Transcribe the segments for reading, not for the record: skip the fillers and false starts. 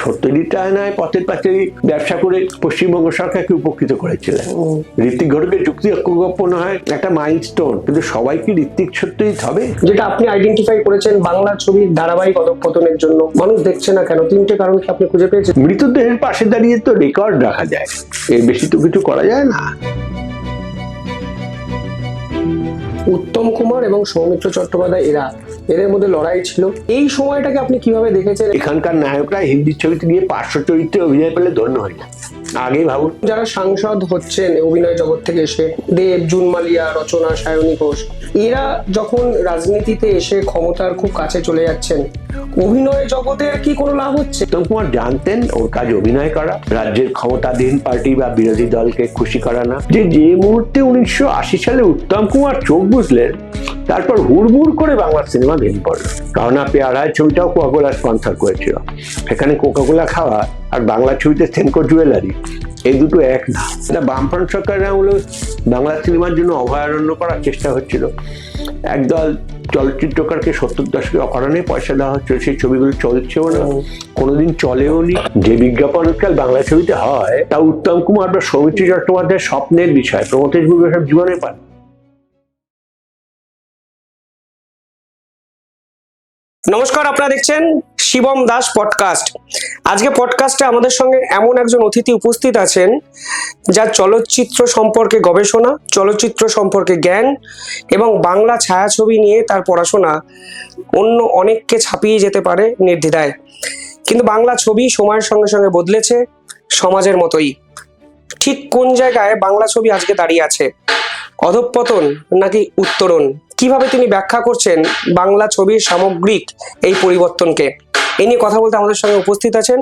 সত্যজিৎ রায় নয় পথের পাশে ব্যবসা করে পশ্চিমবঙ্গ সরকারকে উপকৃত করেছিলেন। ঋত্বিক ঘটকের যুক্তি গপ্প হয় একটা মাইলস্টোন, কিন্তু সবাই কি ঋত্বিক সত্যজিৎ হবে? যেটা আপনি আইডেন্টিফাই করেছেন বাংলা ছবির ধারাবাহিক অধঃপতনের জন্য মানুষ দেখছে না কেন, তিনটে কারণ কি আপনি খুঁজে পেয়েছেন? মৃতদেহের পাশে দাঁড়িয়ে তো রেকর্ড রাখা যায়, এর বেশি তো কিছু করা যায় না। উত্তম কুমার এবং সৌমিত্র চট্টোপাধ্যায় এদের মধ্যে লড়াই ছিল, এই সময়টাকে আপনি কিভাবে দেখেছেন? এখানকার নায়করা হিন্দি ছবিতে গিয়ে পার্শ্ব চরিত্রে অভিনয় পেলে ধন্য হয়ে যায়। আগে ভাবুন, যারা সাংসদ হচ্ছেন অভিনয় জগৎ থেকে এসে, দেব, জুন মালিয়া, রচনা, সায়নী ঘোষ, এরা যখন রাজনীতিতে এসে ক্ষমতার খুব কাছে চলে যাচ্ছেন, অভিনয় জগতের কি কোনো লাভ হচ্ছে? উত্তম কুমার জানতেন ওর কাজ অভিনয় করা, রাজ্যের ক্ষমতাধীন পার্টি বা বিরোধী দলকে খুশি করা না। যে মুহূর্তে 1980 সালে উত্তম কুমার চোখ বুঝলেন, তারপর হুড়মুড় করে বাংলা সিনেমা ভেঙে পড়ল। কারণ পেয়ারায় ছবিটাও কোকাকোলা স্পন্সর করেছিল। সেখানে কোকাকোলা খাওয়া আর বাংলা ছবিতে সেনকো জুয়েলারি, এই দুটো এক না। এটা বামফ্রন্ট সরকারের আমলে বাংলা সিনেমার জন্য অভয়ারণ্য করার চেষ্টা হচ্ছিল। একদল চলচ্চিত্রকারকে 70 দশকে অকারণে পয়সা দেওয়া হচ্ছিল, সেই ছবিগুলো চলছেও না, কোনোদিন চলেও নি। যে বিজ্ঞাপনকাল বাংলা ছবিতে হয় তা উত্তম কুমার বা সৌমিত্র চট্টোপাধ্যায়ের স্বপ্নের বিষয়, প্রমথেশ বড়ুয়া সব জীবনে পান। নমস্কার, আপনারা দেখছেন শিবম দাস পডকাস্ট। আজকে পডকাস্টে আমাদের সঙ্গে এমন একজন অতিথি উপস্থিত আছেন যার চলচ্চিত্র সম্পর্কে গবেষণা, চলচ্চিত্র সম্পর্কে জ্ঞান এবং বাংলা ছায়াছবি নিয়ে তার পড়াশোনা অন্য অনেককে ছাপিয়ে যেতে পারে নির্দ্বিধায়। কিন্তু বাংলা ছবি সময়ের সঙ্গে সঙ্গে বদলেছে, সমাজের মতোই। ঠিক কোন জায়গায় বাংলা ছবি আজকে দাঁড়িয়ে আছে? অধঃপতন নাকি উত্তরণ? কিভাবে তিনি ব্যাখ্যা করছেন বাংলা ছবির সামগ্রিক এই পরিবর্তনকে? এই নিয়ে কথা বলতে আমাদের সঙ্গে উপস্থিত আছেন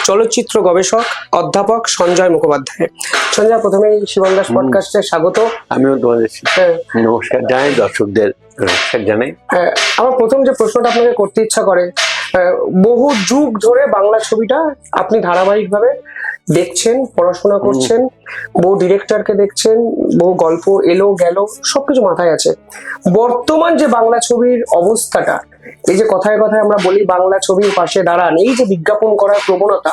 চলচ্চিত্র গবেষক অধ্যাপক সঞ্জয় মুখোপাধ্যায়। সঞ্জয়, প্রথমেই শিবম দাস পডকাস্টে স্বাগত। আমিও তোমাদের নমস্কার জানাই, দর্শকদের নমস্কার জানাই। আমার প্রথম যে প্রশ্নটা আপনাকে করতে ইচ্ছা করে, বহু যুগ ধরে বাংলা ছবিটা আপনি ধারাবাহিকভাবে দেখছেন, পড়াশোনা করছেন, বহু ডিরেক্টরকে দেখছেন, বহু গল্প এলো গেল, সবকিছু মাথায় আছে। বর্তমান যে বাংলা ছবির অবস্থাটা, এই যে কথায় কথায় আমরা বলি বাংলা ছবির পাশে দাঁড়ান, এই যে বিজ্ঞাপন করার প্রবণতা,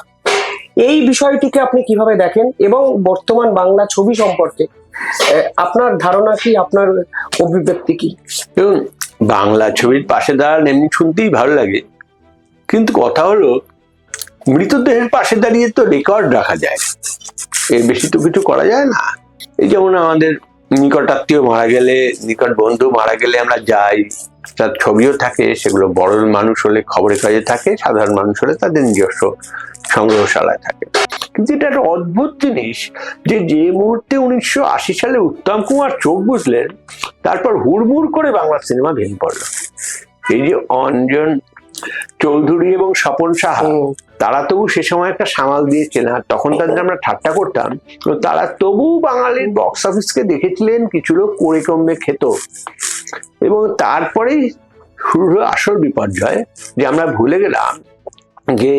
এই বিষয়টিকে আপনি কিভাবে দেখেন এবং বর্তমান বাংলা ছবি সম্পর্কে আপনার ধারণা কি, আপনার অভিব্যক্তি কি? দেখুন, বাংলা ছবির পাশে দাঁড়ান এমনি শুনতেই ভালো লাগে, কিন্তু কথা হলো মৃতদেহের পাশে দাঁড়িয়ে তো রেকর্ড রাখা যায়, এর বেশি তো কিছু করা যায় না। এই যেমন আমাদের নিকটাত্মীয় মারা গেলে, নিকট বন্ধু মারা গেলে আমরা যাই, তার ছবিও থাকে, সেগুলো বড় মানুষ হলে খবরের কাজে থাকে, সাধারণ মানুষ হলে তাদের নিজস্ব সংগ্রহশালায় থাকে। কিন্তু এটা একটা অদ্ভুত জিনিস যে মুহূর্তে 1980 সালে উত্তম কুমার চোখ বুঝলেন, তারপর হুড়মুড় করে বাংলা সিনেমা ভেঙে পড়ল। এই যে অঞ্জন চৌধুরী এবং স্বপন সাহা, তারা তবু সে সময় একটা সামাল দিয়েছে না, তখন তাদের আমরা ঠাট্টা করতাম, তারা তবু বাঙালির বক্স অফিসকে দেখেছিলেন, কিছু লোক করে কমবে খেত। এবং তারপরেই শুরু হলো আসল বিপর্যয়, যে আমরা ভুলে গেলাম যে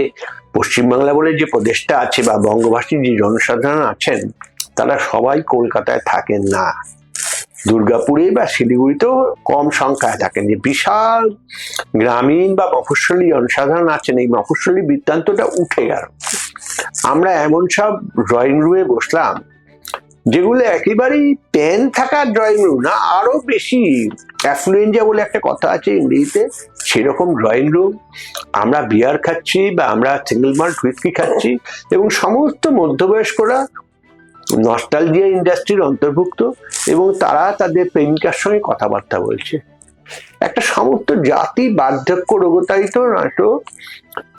পশ্চিমবাংলা বলে যে প্রদেশটা আছে বা বঙ্গভাষী যে জনসাধারণ আছেন, তারা সবাই কলকাতায় থাকেন না, দুর্গাপুরে বা শিলিগুড়িতেও কম সংখ্যায় থাকেন। যে বিশাল গ্রামীণ বা মফস্বলী জনসাধারণ আছেন, এই মফস্বলী বৃত্তান্তটা উঠে গেল। আমরা এমন সব ড্রয়িং রুমে বসলাম যেগুলো একেবারেই পেন থাকার ড্রয়িং রুম না, আরো বেশি অ্যাফ্লুয়েঞ্জা বলে একটা কথা আছে ইংরেজিতে, সেরকম ড্রয়িং রুম। আমরা বিয়ার খাচ্ছি বা আমরা সিঙ্গেল মাল্ট হুইস্কি খাচ্ছি, এবং সমস্ত মধ্যবয়স্করা নস্টালজিয়া ইন্ডাস্ট্রির অন্তর্ভুক্ত, এবং তারা তাদের প্রেমিকার সঙ্গে কথাবার্তা বলছে। একটা সমস্ত জাতি বার্ধক্য রোগতাড়িত, নয়তো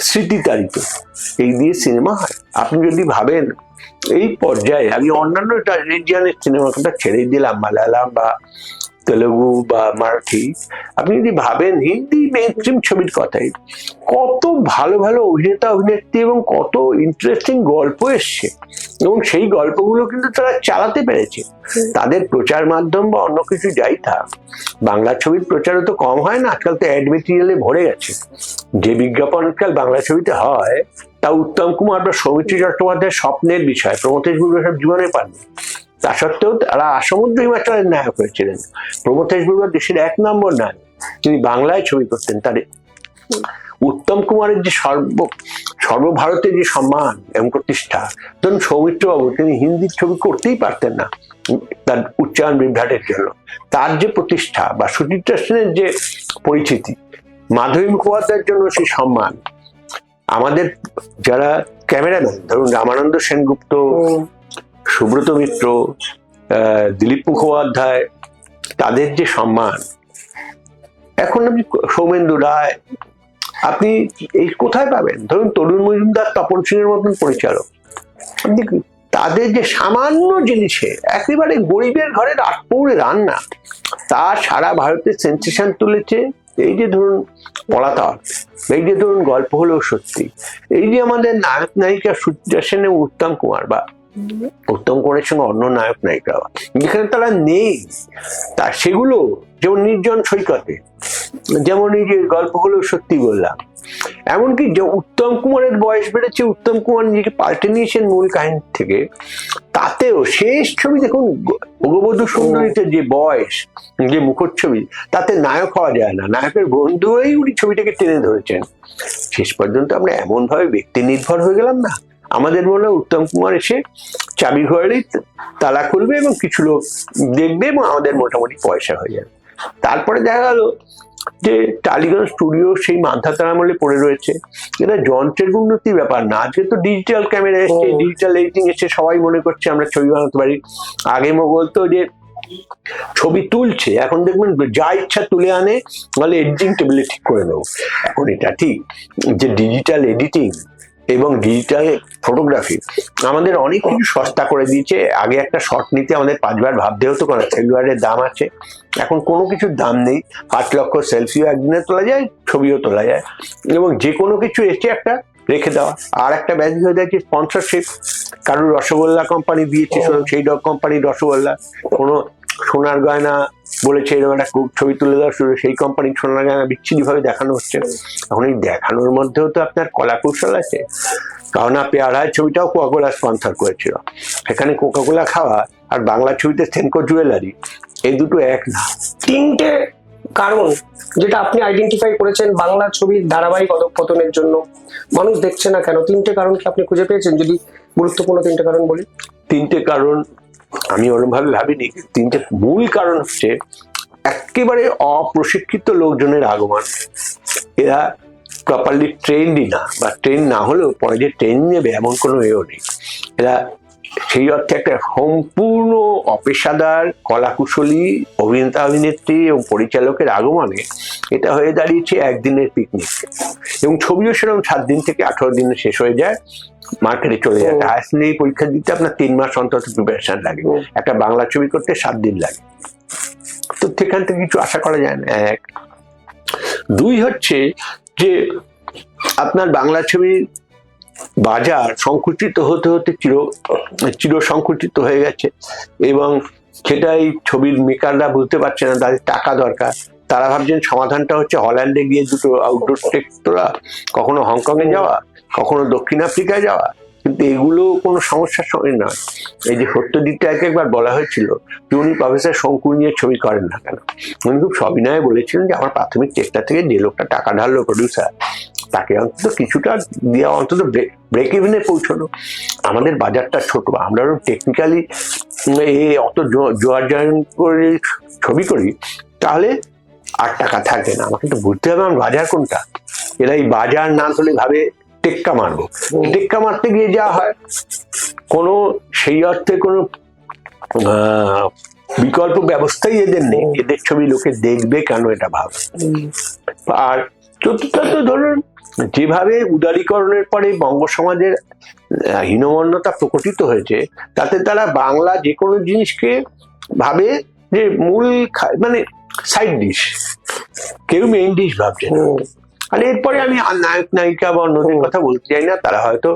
স্মৃতিতাড়িত, এই দিয়ে সিনেমা হয়। আপনি যদি ভাবেন এই পর্যায়ে, আমি অন্যান্য রিজিয়নের সিনেমার কথা ছেড়ে দিলাম, মালায়ালাম বা তেলেগু বা মারাঠি, আপনি যদি ভাবেন হিন্দি মেইনস্ট্রিম ছবির কথাই, কত ভালো ভালো অভিনেতা অভিনেত্রী এবং কত ইন্টারেস্টিং গল্প এসছে, এবং সেই গল্পগুলো কিন্তু তারা চালাতে পেরেছে। তাদের প্রচার মাধ্যম বা অন্য কিছু যাই থাক, বাংলা ছবির প্রচারও তো কম হয় না, আজকাল তো অ্যাড মেটেরিয়ালে ভরে গেছে। যে বিজ্ঞাপন আজকাল বাংলা ছবিতে হয় তা উত্তম কুমার বা সৌমিত্র চট্টোপাধ্যায়ের স্বপ্নের বিষয়, প্রমথেশ বড়ুয়া সব জীবনে পাননি। তা সত্ত্বেও তারা সমুদ্র হিমাচলের নায়ক হয়েছিলেন। প্রমথেশ বড়ুয়া দেশের 1 নম্বর নায়ক, তিনি বাংলায় ছবি করতেন। তার উত্তম কুমারের যে সর্বভারতের যে সম্মান এবং প্রতিষ্ঠা, ধরুন সৌমিত্র বাবু তিনি হিন্দির ছবি করতেই পারতেন না তার উচ্চারণ বিভ্রাটের জন্য, তার যে প্রতিষ্ঠাা বা সুচিত্রা সেনের যে পরিচিতি, মাধবী মুখোপাধ্যায়ের জন্য সেই সম্মান, আমাদের যারা ক্যামেরাম্যান ধরুন রামানন্দ সেনগুপ্ত, সুব্রত মিত্র, দিলীপ মুখোপাধ্যায়, তাদের যে সম্মান, এখন আপনি সৌমেন্দু রায় আপনি এই কোথায় পাবেন? ধরুন তরুণ মজুমদার, তপন সিং এর মতন পরিচালক, আপনি তাদের যে সামান্য জিনিসে একেবারে গরিবের ঘরের আটপৌরে রান্না, তা সারা ভারতে সেন্সেশন তুলেছে। এই যে ধরুন পলাতক, এই যে ধরুন গল্প হলেও সত্যি, এই যে আমাদের নায়ক নায়িকা সুচিত্রা সেন এবং উত্তম কুমার বা উত্তম কুমারের সঙ্গে অন্য নায়ক নায়িকা যেখানে তারা নেই, তা সেগুলো যেমন নির্জন সৈকতে, যেমন এই যে গল্প হলেও সত্যি বললাম, এমনকি যে উত্তম কুমারের বয়স বেড়েছে, উত্তম কুমার নিজেকে পাল্টে নিয়েছেন মূল কাহিনী থেকে, তাতেও শেষ ছবি দেখুন ভগবধূ সুন্দরীতে যে বয়স, যে মুখচ্ছবি, তাতে নায়ক হওয়া যায় না, নায়কের বন্ধু হয়েই উনি ছবিটাকে টেনে ধরেছেন। শেষ পর্যন্ত আমরা এমন ভাবে ব্যক্তি নির্ভর হয়ে গেলাম না, আমাদের মনে হয় উত্তম কুমার এসে চাবি ঘরেই তালা খুলবে এবং কিছু লোক দেখবে এবং আমাদের মোটামুটি পয়সা হয়ে যাবে। তারপরে দেখা গেল যে টালিগঞ্জ স্টুডিও সেই মান্ধাতার আমলে পড়ে রয়েছে। এটা যন্ত্রের উন্নতির ব্যাপার না, আজকে তো ডিজিটাল ক্যামেরা এসছে, ডিজিটাল এডিটিং এসছে, সবাই মনে করছে আমরা ছবি বানাতে পারি। আগে বলতো যে ছবি তুলছে, এখন দেখবেন যা ইচ্ছা তুলে আনে, বলে এডিটিং টেবিলে ঠিক করে নেবো। এখন এটা ঠিক যে ডিজিটাল এডিটিং এবং ডিজিটাল ফটোগ্রাফি আমাদের অনেক কিছু সস্তা করে দিয়েছে। আগে একটা শট নিতে আমাদের 5 বার ভাবতে হতো, কারণ সেলুলারের দাম আছে, এখন কোনো কিছুর দাম নেই। 5 লক্ষ সেলফিও একদিনে তোলা যায়, ছবিও তোলা যায়, এবং যে কোনো কিছু এসে একটা রেখে দেওয়া। আর একটা ব্যাধি হয়ে যাচ্ছে স্পন্সরশিপ, কারোর রসগোল্লা কোম্পানি দিয়েছে, সেই কোম্পানির রসগোল্লা, কোনো সোনার গয়না বলেছে এরকম একটা ছবি তুলে দেওয়া শুরু, সেই কোম্পানির সোনার গয়না বিচ্ছিরি ভাবে দেখানো হচ্ছে। এখন এই দেখানোর মধ্যেও তো আপনার কলা কৌশল আছে, কারণ পেয়ারায় ছবিটাও কোকাকোলা স্পন্সর করেছিল, সেখানে কোকাকোলা খাওয়া আর বাংলা ছবিতে সেনকো জুয়েলারি, এই দুটো এক না। 3টে কারণ যেটা আপনি আইডেন্টিফাই করেছেন বাংলা ছবির ধারাবাহিক অধঃপতনের জন্য মানুষ দেখছে না কেন, 3টে কারণ কি আপনি খুঁজে পেয়েছেন? যদি গুরুত্বপূর্ণ 3টে কারণ বলি। 3টে কারণ আমি ওরকম ভাবে ভাবিনি। 3টে মূল কারণ হচ্ছে একেবারে অপ্রশিক্ষিত লোকজনের আগমন। এরা প্রপারলি ট্রেন্ডই না, বা ট্রেন না হলেও পরে যে ট্রেন নেবে এমন কোনো এও নেই। এরা সেই অর্থে একটা সম্পূর্ণ অপেশাদার কলাকুশলী অভিনেতা অভিনেত্রী এবং পরিচালকের আগমনে এটা হয়ে দাঁড়িয়েছে একদিনের পিকনিক, এবং ছবিও সেরকম 7 দিন থেকে 18 দিনে শেষ হয়ে যায়, মার্কেটে চলে যায়। হায়ার সেকেন্ডারি পরীক্ষা দিতে আপনার 3 মাস অন্তত প্রিপারেশন লাগে, একটা বাংলা ছবি করতে 7 দিন লাগে, তো সেখান থেকে কিছু আশা করা যায় না। 1, 2 হচ্ছে যে আপনার বাংলা ছবির বাজার সংকুচিত হতে হতে চির সংকুচিত হয়ে গেছে, এবং সেটাই ছবির মেকাররা বুঝতে পারছে না, তাদের টাকা দরকার। তারা ভাবছেন সমাধানটা হচ্ছে হল্যান্ডে গিয়ে 2টো আউটডোর টেক তোলা, কখনো হংকং এ যাওয়া, কখনো দক্ষিণ আফ্রিকায় যাওয়া, কিন্তু এগুলো কোনো সমস্যার সঙ্গে নয়। এই যে সত্যজিৎ রায়কে একবার বলা হয়েছিল যে উনি প্রফেসর শঙ্কু নিয়ে ছবি করেন না কেন, উনি খুব সবিনয়ে বলেছিলেন যে আমার প্রাথমিক চেষ্টা থেকে যে লোকটা টাকা ঢাললো প্রডিউসার, তাকে অন্তত কিছুটা দেওয়া, অন্তত ব্রেক ইভেনে পৌঁছানো। আমাদের বাজারটা ছোট, আমরা টেকনিক্যালি অত জোয়ার জয়েন করে ছবি করি, তাহলে আর টাকা থাকবে না। আমাকে তো বুঝতে হবে আমার বাজার কোনটা। এরা এই বাজার না ধরে ভাবে টেক্কা মারবো, টেক্কা মারতে গিয়ে যা হয়, কোনো সেই অর্থে কোনো বিকল্প ব্যবস্থাই এদের নেই। এদের ছবি লোকে দেখবে কেন, এটা ভাব। আর চতুর্থত ধরুন, যেভাবে উদারীকরণের পরে বঙ্গ সমাজের হীনমন্যতা প্রকটিত হয়েছে, তাতে তারা বাংলা যে কোনো জিনিসকে ভাবে যে মূল মানে সাইড ডিশ, কেউ মেইন ডিশ ভাবছে না। আর এরপরে আমি নায়ক নায়িকা বা অন্যদের কথা বলতে চাই না, তারা হয়তো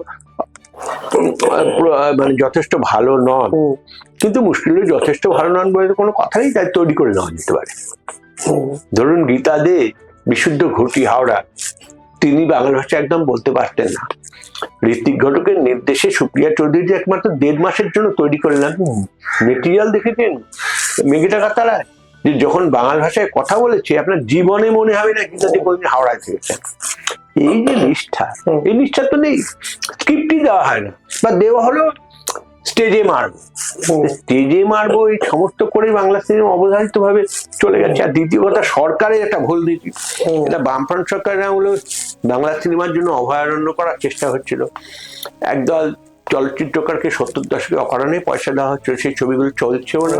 মানে যথেষ্ট ভালো নন, কিন্তু মুশকিল যথেষ্ট ভালো নন বলে কোনো কথাই তাই তৈরি করে নেওয়া যেতে পারে। ধরুন গীতা দে, বিশুদ্ধ ঘটি হাওড়া, তিনি বাংলা ভাষা একদম বলতে পারতেন না। ঋত্বিক ঘটকের নির্দেশে সুপ্রিয়া চৌধুরী একমাত্র 1.5 মাসের জন্য তৈরি করলেন। মেটেরিয়াল দেখেছেন মেঘেটা কাতারায়, যে যখন বাংলা ভাষায় কথা বলেছে আপনার জীবনে মনে হবে না কিন্তু কোনদিন হাওড়ায় থেকেছেন। এই যে নিষ্ঠা, এই নিষ্ঠা তো নেই। স্ক্রিপ্টই দেওয়া হয় না, বা দেওয়া হলো স্টেজে মারবো, স্টেজে মারবো, এই সমস্ত করে বাংলা সিনেমা অবধারিত ভাবে চলে গেছে। আর দ্বিতীয় কথা, সরকারের একটা ভুল নীতি। এটা বামফ্রন্ট সরকারের আমলে বাংলা সিনেমার জন্য অভয়ারণ্য করার চেষ্টা হচ্ছিল। একদল চলচ্চিত্রকারকে 70 দশকে অকারণে পয়সা দেওয়া হচ্ছিল, সেই ছবিগুলো চলছেও না,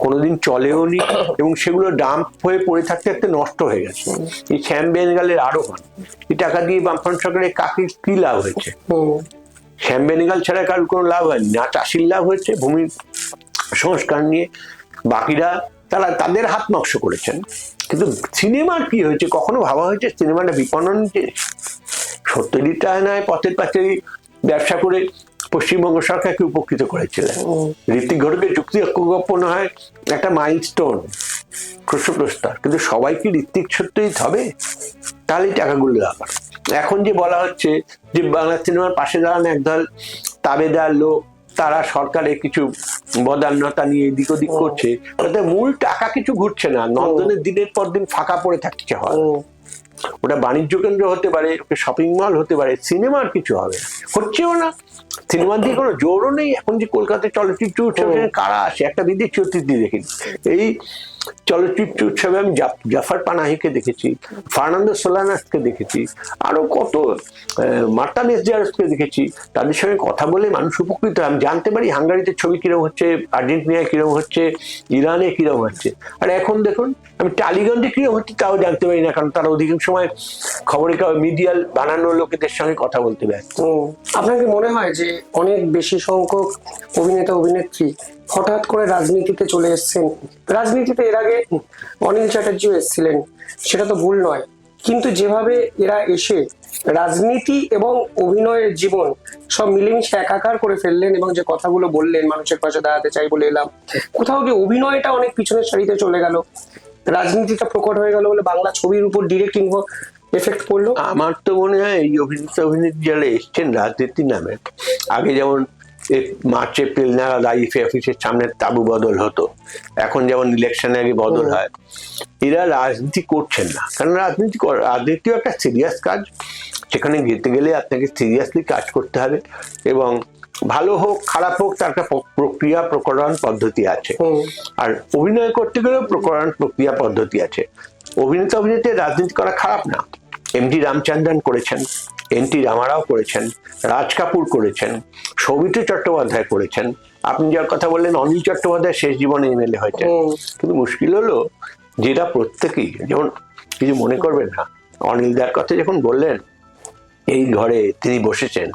কোনোদিন চলেও নি, এবং সেগুলো ডাম্প হয়ে পড়ে থাকতে থাকতে নষ্ট হয়ে গেছে। এই শ্যাম বেনেগালের আরোহণ, এই টাকা দিয়ে বামফ্রন্ট সরকারের কাকে কি লাভ হয়েছে? শ্যাম বেনেগাল ছাড়া কারোর কোনো লাভ হয়নি। না চাষির লাভ হয়েছে ভূমি সংস্কার নিয়ে, বাকিরা তারা তাদের হাত নকশ করেছেন। কিন্তু সিনেমার কি হয়েছে? কখনো ভাবা হয়েছে সিনেমাটা বিপণন জিনিস? 70 টাকায় পথের পাশে ব্যবসা করে পশ্চিমবঙ্গ সরকারকে উপকৃত করেছিলেন। ঋত্বিক ঘটকের যুক্তি গোপন হয় একটা মাইলস্টোন, প্রস্তাব, কিন্তু সবাই কি ঋত্বিক সত্যজিৎ হবে? তাহলেই টাকাগুলো ব্যাপার। এখন যে বলা হচ্ছে যে বাংলা সিনেমার পাশে দাঁড়ানো একদল তাবেদার লোক, তারা সরকারের কিছু বদান্যতা নিয়ে এদিক ওদিক করছে, তাতে মূল টাকা কিছু ঘুরছে না। নন্দনের দিনের পর দিন ফাঁকা পড়ে থাকছে হয়। ওটা বাণিজ্য কেন্দ্র হতে পারে, শপিং মল হতে পারে, সিনেমার কিছু হবে না, হচ্ছেও না। সিনেমার দিকে কোনো জোরও নেই। এখন যে কলকাতায় চলচ্চিত্র উৎসবে কারা আসে, একটা বিদেশি অতিথি দেখেছি। এই চলচ্চিত্র উৎসবে আমি জাফর পানাহিকে দেখেছি, ফার্নান্দো সোলানাসকে দেখেছি, আরো কত মার্তা মেসজারসকে দেখেছি। তাদের সঙ্গে কথা বলে মানুষ উপকৃত। আমি জানতে পারি হাঙ্গারিতে ছবি কিরকম হচ্ছে, আর্জেন্টিনায় কিরকম হচ্ছে, ইরানে কিরকম হচ্ছে। আর এখন দেখুন, আমি টালিগঞ্জে কিরকম হচ্ছে তাও জানতে পারি না, কারণ তারা অধিকাংশ সময় খবরের মিডিয়াল বানানো লোকেদের সঙ্গে কথা বলতে ব্যস্ত। আপনার কি মনে হয় যে অনেক বেশি সংখ্যক অভিনেতা অভিনেত্রী হঠাৎ করে রাজনীতিতে চলে এসেছেন? রাজনীতিতে এর আগে অনিল চ্যাটার্জিও এসেছিলেন, সেটা তো ভুল নয়, কিন্তু যেভাবে এরা এসে রাজনীতি এবং অভিনয়ের জীবন সব মিলেমিশে একাকার করে ফেললেন, এবং যে কথাগুলো বললেন, মানুষের পাশে দাঁড়াতে চাই বলে এলাম, কোথাও গিয়ে অভিনয়টা অনেক পিছনের সারিতে চলে গেল, রাজনীতিটা প্রকট হয়ে গেল বলে বাংলা ছবির উপর ডিরেক্ট এফেক্ট পড়লো। আমার তো মনে হয় এই অভিনেতা অভিনেত্রী যারা এসছেন রাজনীতি নামে, আগে যেমন মার্চ এপ্রিল নাগাদ আইএফএ অফিসের সামনে তাবু বদল হতো, এখন যেমন ইলেকশনে আগে বদল হয়, এরা রাজনীতি করছেন না। কারণ রাজনীতিও একটা সিরিয়াস কাজ, সেখানে যেতে গেলে আপনাকে সিরিয়াসলি কাজ করতে হবে, এবং ভালো হোক খারাপ হোক তার একটা প্রক্রিয়া প্রকরণ পদ্ধতি আছে। আর অভিনয় করতে গেলেও প্রকরণ প্রক্রিয়া পদ্ধতি আছে। অভিনেতা অভিনেত্রী রাজনীতি করা খারাপ না। এমটি রামচন্দ্রন করেছেন, এনটি রামারাও করেছেন, রাজ কাপুর করেছেন, সৌমিত্র চট্টোপাধ্যায় করেছেন। আপনি যার কথা বললেন অনিল চট্টোপাধ্যায় শেষ জীবনে এমএলএ হয়েছেন। কিন্তু মুশকিল হলো যেটা প্রত্যেকেই, যেমন কিছু মনে করবেন না, অনিল দার কথা যখন বললেন এই ঘরে তিনি বসেছেন,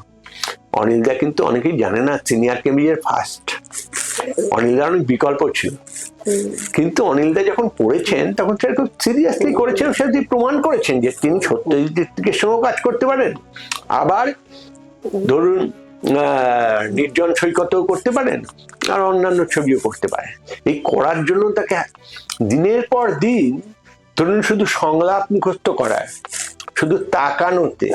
অনিল দা কিন্তু অনেকেই জানে না সিনিয়র কেমিজের ফার্স্ট। অনিল দার অনেক বিকল্প ছিল, কিন্তু অনিল দা যখন পড়েছেন তখন সেটা খুব সিরিয়াসলি করেছেন। সে প্রমাণ করেছেন যে তিনি সত্যজিতের সঙ্গেও কাজ করতে পারেন, আবার ধরুন নির্জন সৈকতেও করতে পারেন, আর অন্যান্য ছবিও করতে পারেন। এই করার জন্য তাকে দিনের পর দিন ধরুন শুধু সংলাপ মুখস্থ করায়, শুধু তাকানোতে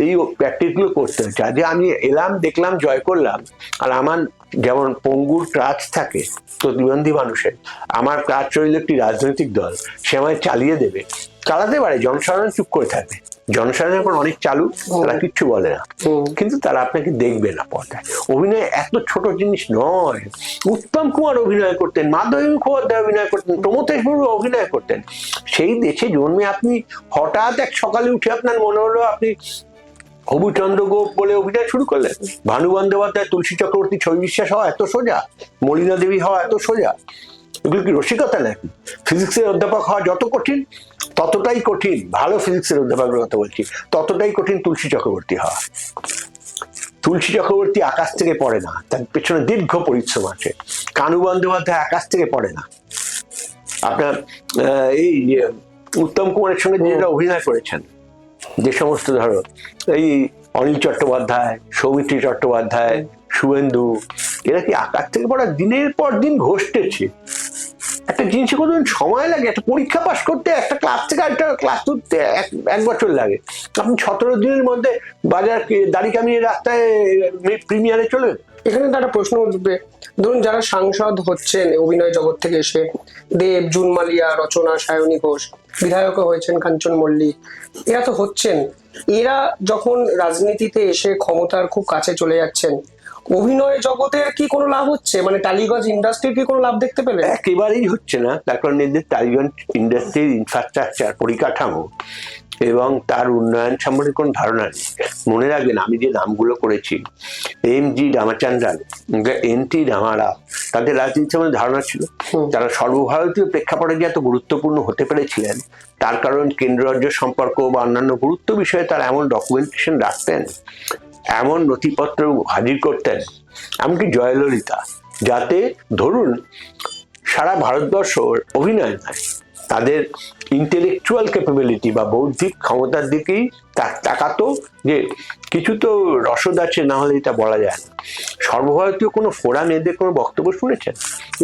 এই প্র্যাকটিস গুলো করতে হচ্ছে। আজ আমি এলাম, দেখলাম, জয় করলাম, আর আমার যেমন পঙ্গুর ক্রাচ থাকে প্রতিবন্ধী মানুষের, আমার ক্রাচ রইল একটি রাজনৈতিক দল, সে আমায় চালিয়ে দেবে, চালাতে পারে, জনসাধারণ চুপ করে থাকে। জনসাধারণ এখন অনেক চালু, তারা কিচ্ছু বলে না, কিন্তু তারা আপনাকে দেখবে না পর্দায়। অভিনয় এত ছোট জিনিস নয়। উত্তম কুমার অভিনয় করতেন, মাধবী মুখোপাধ্যায় অভিনয় করতেন, প্রমথেশ বড়ুয়া অভিনয় করতেন। সেই দেশে জন্মে আপনি হঠাৎ এক সকালে উঠে আপনার মনে হলো আপনি হবুচন্দ্র গোপ বলে অভিনয় শুরু করলেন। ভানু বন্দ্যোপাধ্যায়, তুলসী চক্রবর্তী, ছবি বিশ্বাস হওয়া এত সোজা, মলিনা দেবী হওয়া এত সোজা? এগুলো কি রসিকতা নাকি? ফিজিক্সের অধ্যাপক হওয়া যত কঠিন ততটাই কঠিন, ভালো ফিজিক্সের অধ্যাপকের কথা বলছি, ততটাই কঠিন তুলসী চক্রবর্তী হওয়া। তুলসী চক্রবর্তী আকাশ থেকে পড়ে না, তার পেছনে দীর্ঘ পরিশ্রম আছে। কানু বন্দ্যোপাধ্যায় আকাশ থেকে পড়ে না। আপনার এই উত্তম কুমারের সঙ্গে যেটা অভিনয় করেছেন, যে সমস্ত ধরো এই অনিল চট্টোপাধ্যায়, সৌমিত্রী চট্টোপাধ্যায়, শুভেন্দু, এরা কি আকাশ থেকে পড়া? দিনের পর দিন ঘষতেছে। একটা জিনিস কতদিন সময় লাগে, একটা পরীক্ষা পাস করতে, একটা ক্লাস থেকে একটা ক্লাস তুলতে এক বছর লাগে। আপনি 17 দিনের মধ্যে বাজার দাড়ি কামিয়ে রাস্তায় প্রিমিয়ারে চলে। এখানে একটা প্রশ্ন উঠবে, ধরুন যারা সাংসদ হচ্ছেন অভিনয় জগৎ থেকে এসে, দেব, জুন মালিয়া, রচনা, সায়নী ঘোষ, বিধায়কও হয়েছেন কাঞ্চন মল্লিক, এরা তো হচ্ছেন, এরা যখন রাজনীতিতে এসে ক্ষমতার খুব কাছে চলে যাচ্ছেন, অভিনয় জগতের কি কোনো লাভ হচ্ছে? মানে টালিগঞ্জ ইন্ডাস্ট্রির কি কোনো লাভ দেখতে পেলেন? একেবারেই হচ্ছে না, তার কারণ এদের টালিগঞ্জ ইন্ডাস্ট্রির ইনফ্রাস্ট্রাকচার, পরিকাঠামো এবং তার উন্নয়ন সম্বন্ধে কোনো ধারণা নেই। মনে রাখবেন, আমি যে নামগুলো করেছি, এম.জি. রামাচন্দ্রন, এন.টি. রামারাও, তাদের রাজনীতি সম্বন্ধে ধারণা ছিল। তারা সর্বভারতীয় প্রেক্ষাপটে যে এত গুরুত্বপূর্ণ হতে পেরেছিলেন তার কারণ কেন্দ্র রাজ্য সম্পর্ক বা অন্যান্য গুরুত্ব বিষয়ে তারা এমন ডকুমেন্টেশন রাখতেন, এমন নথিপত্র হাজির করতেন, এমনকি জয়ললিতা, যাতে ধরুন সারা ভারতবর্ষ অভিনয় নয়, তাদের ইন্টেলেকচুয়াল ক্যাপাবিলিটি বা বৌদ্ধিক ক্ষমতার দিকেই তাকাতো, যে কিছু তো রসদ আছে, না হলে এটা বলা যায় না। সর্বভারতীয় কোনো ফোরাম এদের কোনো বক্তব্য শুনেছেন?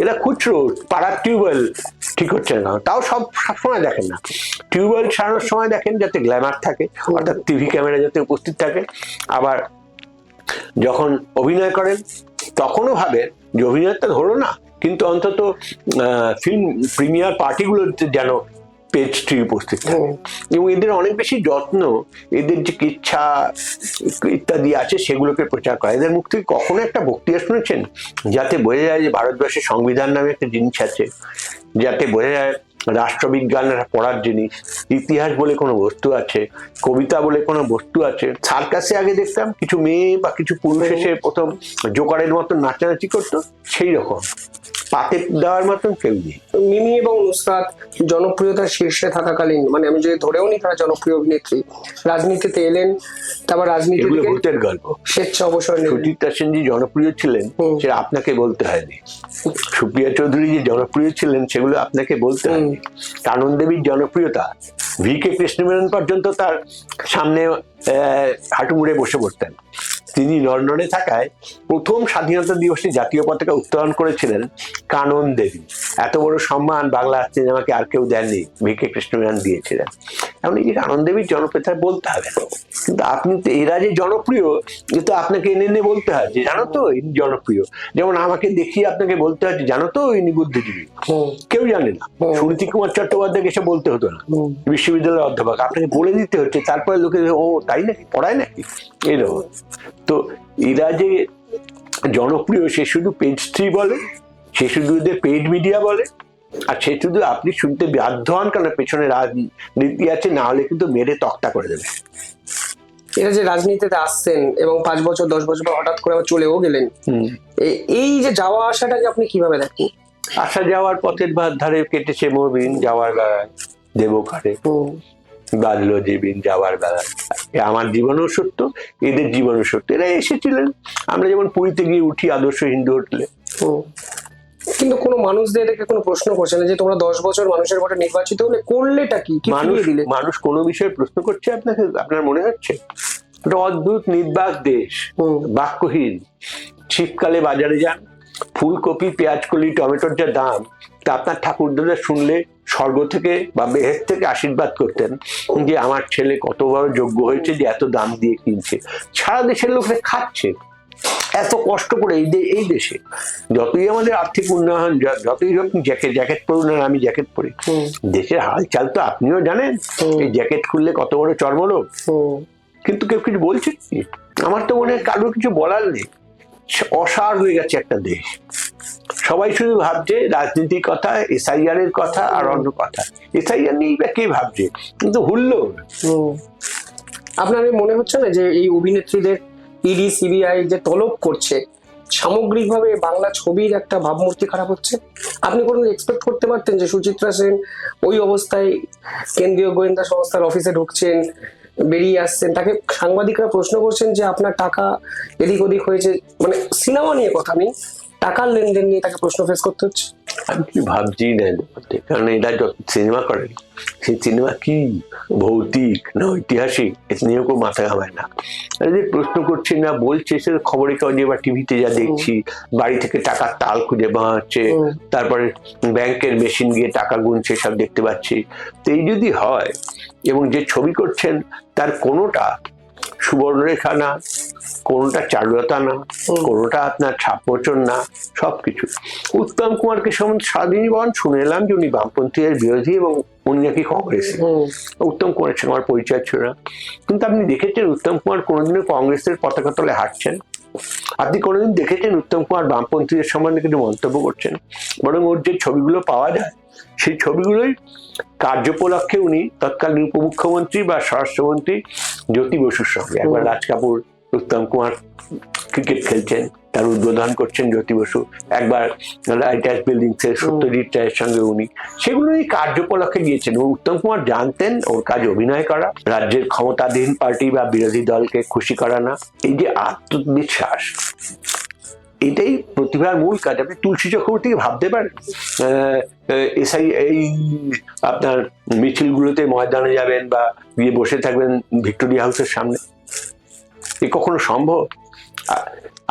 এরা খুচরো পাড়ার টিউবওয়েল ঠিক হচ্ছে না, তাও সবসময় দেখেন না। টিউবওয়েল সারানোর সময় দেখেন যাতে গ্ল্যামার থাকে, অর্থাৎ টিভি ক্যামেরা যাতে উপস্থিত থাকে। আবার যখন অভিনয় করেন তখনও ভাবেন যে অভিনয়টা হলো না, কিন্তু অন্তত ফিল্ম প্রিমিয়ার পার্টিগুলোতে যেন পেজ থ্রি উপস্থিত থাকে। এবং এদের অনেক বেশি যত্ন, এদের যে ইচ্ছা ইত্যাদি আছে সেগুলোকে প্রচার করা। এদের মুখ থেকে কখনো একটা বক্তৃতা শুনেছেন যাতে বোঝা যায় যে ভারতবর্ষের সংবিধান নামে একটা জিনিস আছে, যাতে বোঝা যায় রাষ্ট্রবিজ্ঞান পড়ার জিনিস, ইতিহাস বলে কোনো বস্তু আছে, কবিতা বলে কোনো বস্তু আছে। সার্কাসে আগে দেখতাম কিছু মেয়ে বা কিছু পুরুষ এসে প্রথম জোকারের মতন নাচানাচি করতো, সেই রকম পাতে দেওয়ার মতন কেউ নেই। মিমি এবং নুসরাত জনপ্রিয়তার শীর্ষে থাকাকালীন, মানে আমি যদি ধরেও নি তারা জনপ্রিয় অভিনেত্রী, রাজনীতিতে এলেন, তারপর রাজনীতি এগুলো ভূতের গল্প। স্বেচ্ছা অবসর নিলেন। সুচিত্রা সেন যে জনপ্রিয় ছিলেন সেটা আপনাকে বলতে হয়নি, সুপ্রিয়া চৌধুরী যে জনপ্রিয় ছিলেন সেগুলো আপনাকে বলতে হয়নি। কানন দেবীর জনপ্রিয়তা, ভি.কে. কৃষ্ণমেনন পর্যন্ত তার সামনে হাঁটু মুড়ে বসে পড়তেন। তিনি লন্ডনে থাকায় প্রথম স্বাধীনতা দিবসে জাতীয় পতাকা উত্তোলন করেছিলেন কানন দেবী। এত বড় সম্মান বাংলা সিনেমাকে আর কেউ দেননি, ভি.কে. কৃষ্ণমেনন দিয়েছিলেন। এমন এই যে কানন দেবীর জনপ্রিয়তা বলতে হবে, কিন্তু আপনি তো এরা যে জনপ্রিয় কিন্তু আপনাকে এনে এনে বলতে হয় যে জানো তো ইনি জনপ্রিয়। যেমন আমাকে দেখিয়ে আপনাকে বলতে হয় যে জানো তো ইনি বুদ্ধিজীবী। কেউ জানে না। সুনীতি কুমার চট্টোপাধ্যায়কে এসে বলতে হতো না, বিশ্ববিদ্যালয়ের অধ্যাপক, আপনাকে বলে দিতে হচ্ছে, তারপরে লোকে ও তাই নাকি, পড়ায় নাকি, এরকম। তো এরা যে জনপ্রিয় সে শুধু পেজ থ্রি বলে, সে শুধু এদের পেইড মিডিয়া বলে, আর সে শুধু আপনি শুনতে বাধ্য হন কারণ পেছনে রাজনীতি আছে, না হলে কিন্তু মেরে তক্তা করে দেবে। এরা যে রাজনীতিতে আসছেন এবং 5 বছর 10 বছর পর হঠাৎ করে আবার চলেও গেলেন, এই যে যাওয়া আসাটাকে আপনি কিভাবে দেখেন? আসা যাওয়ার পথের ধারে কেটেছে মবিন, যাওয়ার বেলায় দেবকারে বাজলো জীবিন, যাওয়ার বেলায়। আমার জীবনও সত্য, এদের জীবনও সত্য। এরা এসেছিলেন, আমরা যেমন পুরীতে গিয়ে উঠি আদর্শ হিন্দু হোটেলে, কিন্তু কোনো মানুষদের দেখে কোনো প্রশ্ন করছে না যে তোমরা 10 বছর মানুষের ভোটে নির্বাচিত হলে করলেটা কি? মানুষ কোনো বিষয়ে প্রশ্ন করছে আপনাকে? আপনার মনে হচ্ছে একটা অদ্ভুত নির্বাক দেশ, বাক্যহীন। শীতকালে বাজারে যান, ফুলকপি, পেঁয়াজকলি, টমেটোর যা দাম, তা আপনার ঠাকুরদাদা শুনলে স্বর্গ থেকে বা বেহের থেকে আশীর্বাদ করতেন যে আমার ছেলে কত বড় যোগ্য হয়েছে যে এত দাম দিয়ে কিনছে। সারা দেশের লোকরা খাচ্ছে এত কষ্ট করে এই দেশে। যতই আমাদের আর্থিক উন্নয়ন, যতই জ্যাকেট পরুন, আর আমি জ্যাকেট পরি, দেশের হালচাল তো আপনিও জানেন। এই জ্যাকেট খুললে কত বড় চর্মরোগ, কিন্তু কেউ কিছু বলছে কি? আমার তো মনে হয় কারোর কিছু বলার নেই। অসাড় হয়ে গেছে একটা দেশ। সবাই শুধু ভাবছে রাজনীতির কথা, এসআইআর এর কথা আর অন্য কথা। এসআইআর নিয়েই বা কে ভাবছে, কিন্তু হুল্লো। আপনার মনে হচ্ছে না যে এই অভিনেত্রীদের ইডি সিবিআই যে তলব করছে, সামগ্রিকভাবে বাংলা ছবির একটা ভাবমূর্তি খারাপ হচ্ছে? আপনি কোনো এক্সপেক্ট করতে পারতেন যে সুচিত্রা সেন ওই অবস্থায় কেন্দ্রীয় গোয়েন্দা সংস্থার অফিসে ঢুকছেন, বেরিয়ে আসছেন, তাকে সাংবাদিকরা প্রশ্ন করছেন যে আপনার টাকা এদিক ওদিক হয়েছে, মানে সিনেমা নিয়ে কথা নেই, টাকার লেনদেন নিয়ে তাকে প্রশ্ন ফেস করতে হচ্ছে? আমি কি ভাবছি না, কারণ এরা যত সিনেমা করেন সেই সিনেমা কি ভৌতিক না ঐতিহাসিক এ নিয়েও কেউ মাথা ঘামায় না। যে প্রশ্ন করছে না বলছে, সে খবরের কাগজে বা টিভিতে যা দেখছি, বাড়ি থেকে টাকার তাল খুঁজে পাওয়া হচ্ছে, তারপরে ব্যাংকের মেশিন গিয়ে টাকা গুনছে, সব দেখতে পাচ্ছি। তো এই যদি হয় এবং যে ছবি করছেন তার কোনোটা সুবর্ণরেখা না, কোনোটা চারুলতা না, কোনোটা আপনার ছাপমোচন না, সবকিছু। উত্তম কুমারকে সম্বন্ধে সারাদিনই বলেন শুনে এলাম যে উনি বামপন্থীদের বিরোধী এবং উনি নাকি কংগ্রেসে। উত্তম কুমারের সঙ্গে আমার পরিচয় ছিল না, কিন্তু আপনি দেখেছেন উত্তম কুমার কোনোদিনও কংগ্রেসের পতাকা তলে হাঁটছেন? আপনি কোনোদিন দেখেছেন উত্তম কুমার বামপন্থীদের সম্বন্ধে কিছু মন্তব্য করছেন? বরং ওর যে ছবিগুলো পাওয়া যায় সেই ছবিগুলোই কার্যোপলক্ষে উনি তৎকালীন উপমুখ্যমন্ত্রী বা স্বরাষ্ট্রমন্ত্রী জ্যোতি বসুর সঙ্গে, একবার রাজ কাপুর উত্তম কুমার ক্রিকেট খেলছেন, তার উদ্বোধন করছেন জ্যোতি বসু, একবার রাইটার্স বিল্ডিংস এর সত্যজিৎ রায়ের সঙ্গে উনি, সেগুলো এই কার্যোপলক্ষে গিয়েছেন। উত্তম কুমার জানতেন ওর কাজ অভিনয় করা, রাজ্যের ক্ষমতাধীন পার্টি বা বিরোধী দলকে খুশি করা না। এই যে আত্মবিশ্বাস, এটাই প্রতিভার মূল কাজ। আপনি তুলসী চক্রবর্তীকে ভাবতে পারেন এই আপনার মিছিলগুলোতে ময়দানে যাবেন বা গিয়ে বসে থাকবেন ভিক্টোরিয়া হাউসের সামনে? এ কখনো সম্ভব?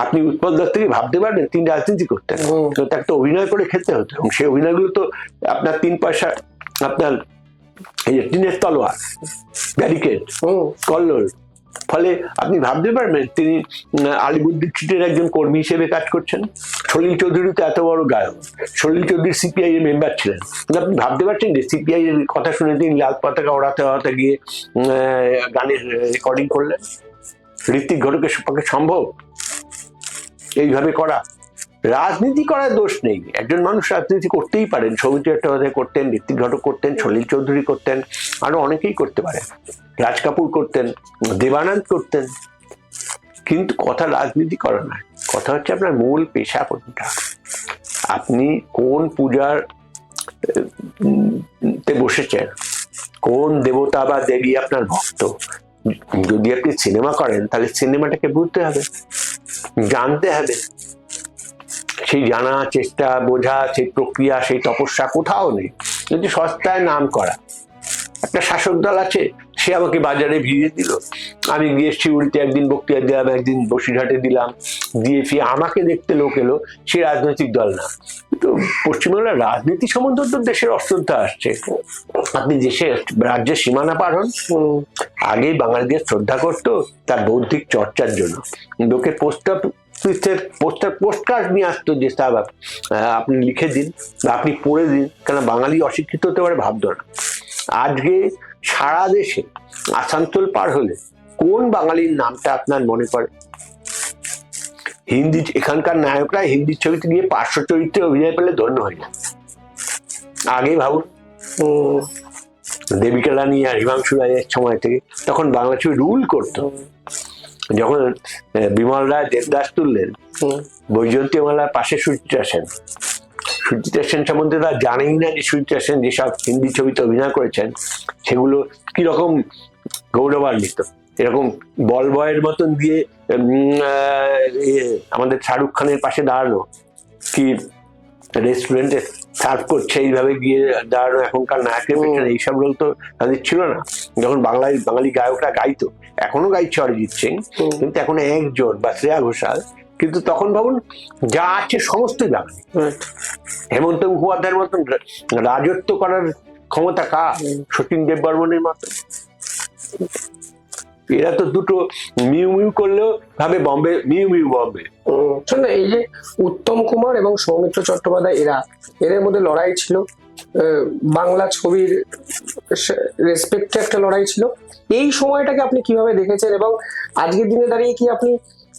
আপনি উৎপল দত্তকে ভাবতে পারবেন? তিনি রাজনীতি করতেন, তো তাকে তো অভিনয় করে খেতে হতো, এবং সেই অভিনয়গুলো তো আপনার 3 পয়সা, আপনার এই যে টিনের তলোয়ার, ব্যারিকেড, কল্লোল। ফলে আপনি ভাবতে পারবেন তিনি আলিবুর দীক্ষিতের একজন কর্মী হিসেবে কাজ করছেন। সলিল চৌধুরী তো এত বড় গায়ক, সলিল চৌধুরী সিপিআই এর মেম্বার ছিলেন, আপনি ভাবতে পারছেন যে সিপিআই এর কথা শুনে তিনি লাল পতাকা ওড়াতে গিয়ে গানের রেকর্ডিং করলেন? ঋত্বিক ঘটকের পক্ষে সম্ভব এইভাবে করা? রাজনীতি করার দোষ নেই, একজন মানুষ রাজনীতি করতেই পারেন। সৌমিত্র চট্টোপাধ্যায় করতেন, ঋত্বিক ঘটক করতেন, সলিল চৌধুরী করতেন, আরো অনেকেই করতে পারেন, রাজ কাপুর করতেন, দেবানন্দ করতেন। কিন্তু কথা রাজনীতি করা নয়, কথা হচ্ছে আপনার মূল পেশা কোনটা, আপনি কোন পূজার তে বসেছেন, কোন দেবতা বা দেবী আপনার ভক্ত। যদি আপনি সিনেমা করেন তাহলে সিনেমাটাকে বুঝতে হবে, জানতে হবে। সেই জানা, চেষ্টা, বোঝা, সেই প্রক্রিয়া, সেই তপস্যা কোথাও নেই। যদি সস্তায় নাম করা একটা শাসক দল আছে, সে আমাকে বাজারে ভিড়িয়ে দিল, আমি গিয়ে শিউড়িতে একদিন বক্তৃতা দিলাম, একদিন বসিরহাটে দিলাম, দিয়ে ফিরে আমাকে দেখতে লোক এলো, সে রাজনৈতিক দল না। তো পশ্চিমবাংলার রাজনীতি সম্বন্ধে তো দেশের অশ্রদ্ধা আসছে। আপনি দেশের রাজ্যের সীমানা পার হন, আগে বাঙালিদের শ্রদ্ধা করতো তার বৌদ্ধিক চর্চার জন্য। লোকে পোস্টকার্ড নিয়ে আসতো যে সাহেব আপনি লিখে দিন বা আপনি পড়ে দিন, কেন বাঙালি অশিক্ষিত হতে পারে ভাবতো না। আজকে সারা দেশে আসানসোল পার হলে কোন বাঙালির নামটা আপনার মনে পড়ে? হিন্দি, এখানকার নায়করা হিন্দি ছবিতে গিয়ে 500 চরিত্রে অভিনয় পেলে ধন্য হয়ে যায়। আগে ভাবুন দেবিকা রানী আর হিমাংশু রায়ের সময় থেকে, তখন বাংলা ছবি রুল করতো। যখন বিমল রায় দেবদাস তুললেন, বৈজয়ন্তীমালার পাশে সুচিত্রা সেন, সুচিত্রা সেন সম্বন্ধে তারা জানেই না যে সুচিত্রা সেন যেসব হিন্দি ছবিতে অভিনয় করেছেন সেগুলো কিরকম গৌরবান্বিত। এরকম বল বয়ের মতন দিয়ে আমাদের শাহরুখ খানের পাশে দাঁড়ানো, কি রেস্টুরেন্টে সার্ভ করছে এইভাবে গিয়ে দাঁড়ানো, এখনকার নায়কের পেছনে এইসব রোল তো তাদের ছিল না। যখন বাঙালি গায়করা গাইতো, এখনো গাইছে অরিজিৎ সিং, কিন্তু এখন একজন বা শ্রেয়া ঘোষাল, কিন্তু তখন ভাবুন যা আছে সমস্তই বাঙালি। হেমন্ত মুখোপাধ্যায়ের মতন রাজত্ব করার ক্ষমতা কার? সতীন দেববর্মনের মতো। এরা তো দুটো মিউ মিউ করলেও ভাবে বম্বে, মিউ মিউ বম্বে। এই যে উত্তম কুমার এবং সৌমিত্র চট্টোপাধ্যায়, এদের মধ্যে লড়াই ছিল, বাংলা ছবির রেসপেক্টে একটা লড়াই ছিল। এই সময়টাকে আপনি কিভাবে দেখেছেন, এবং আজকের দিনে দাঁড়িয়ে কি আপনি,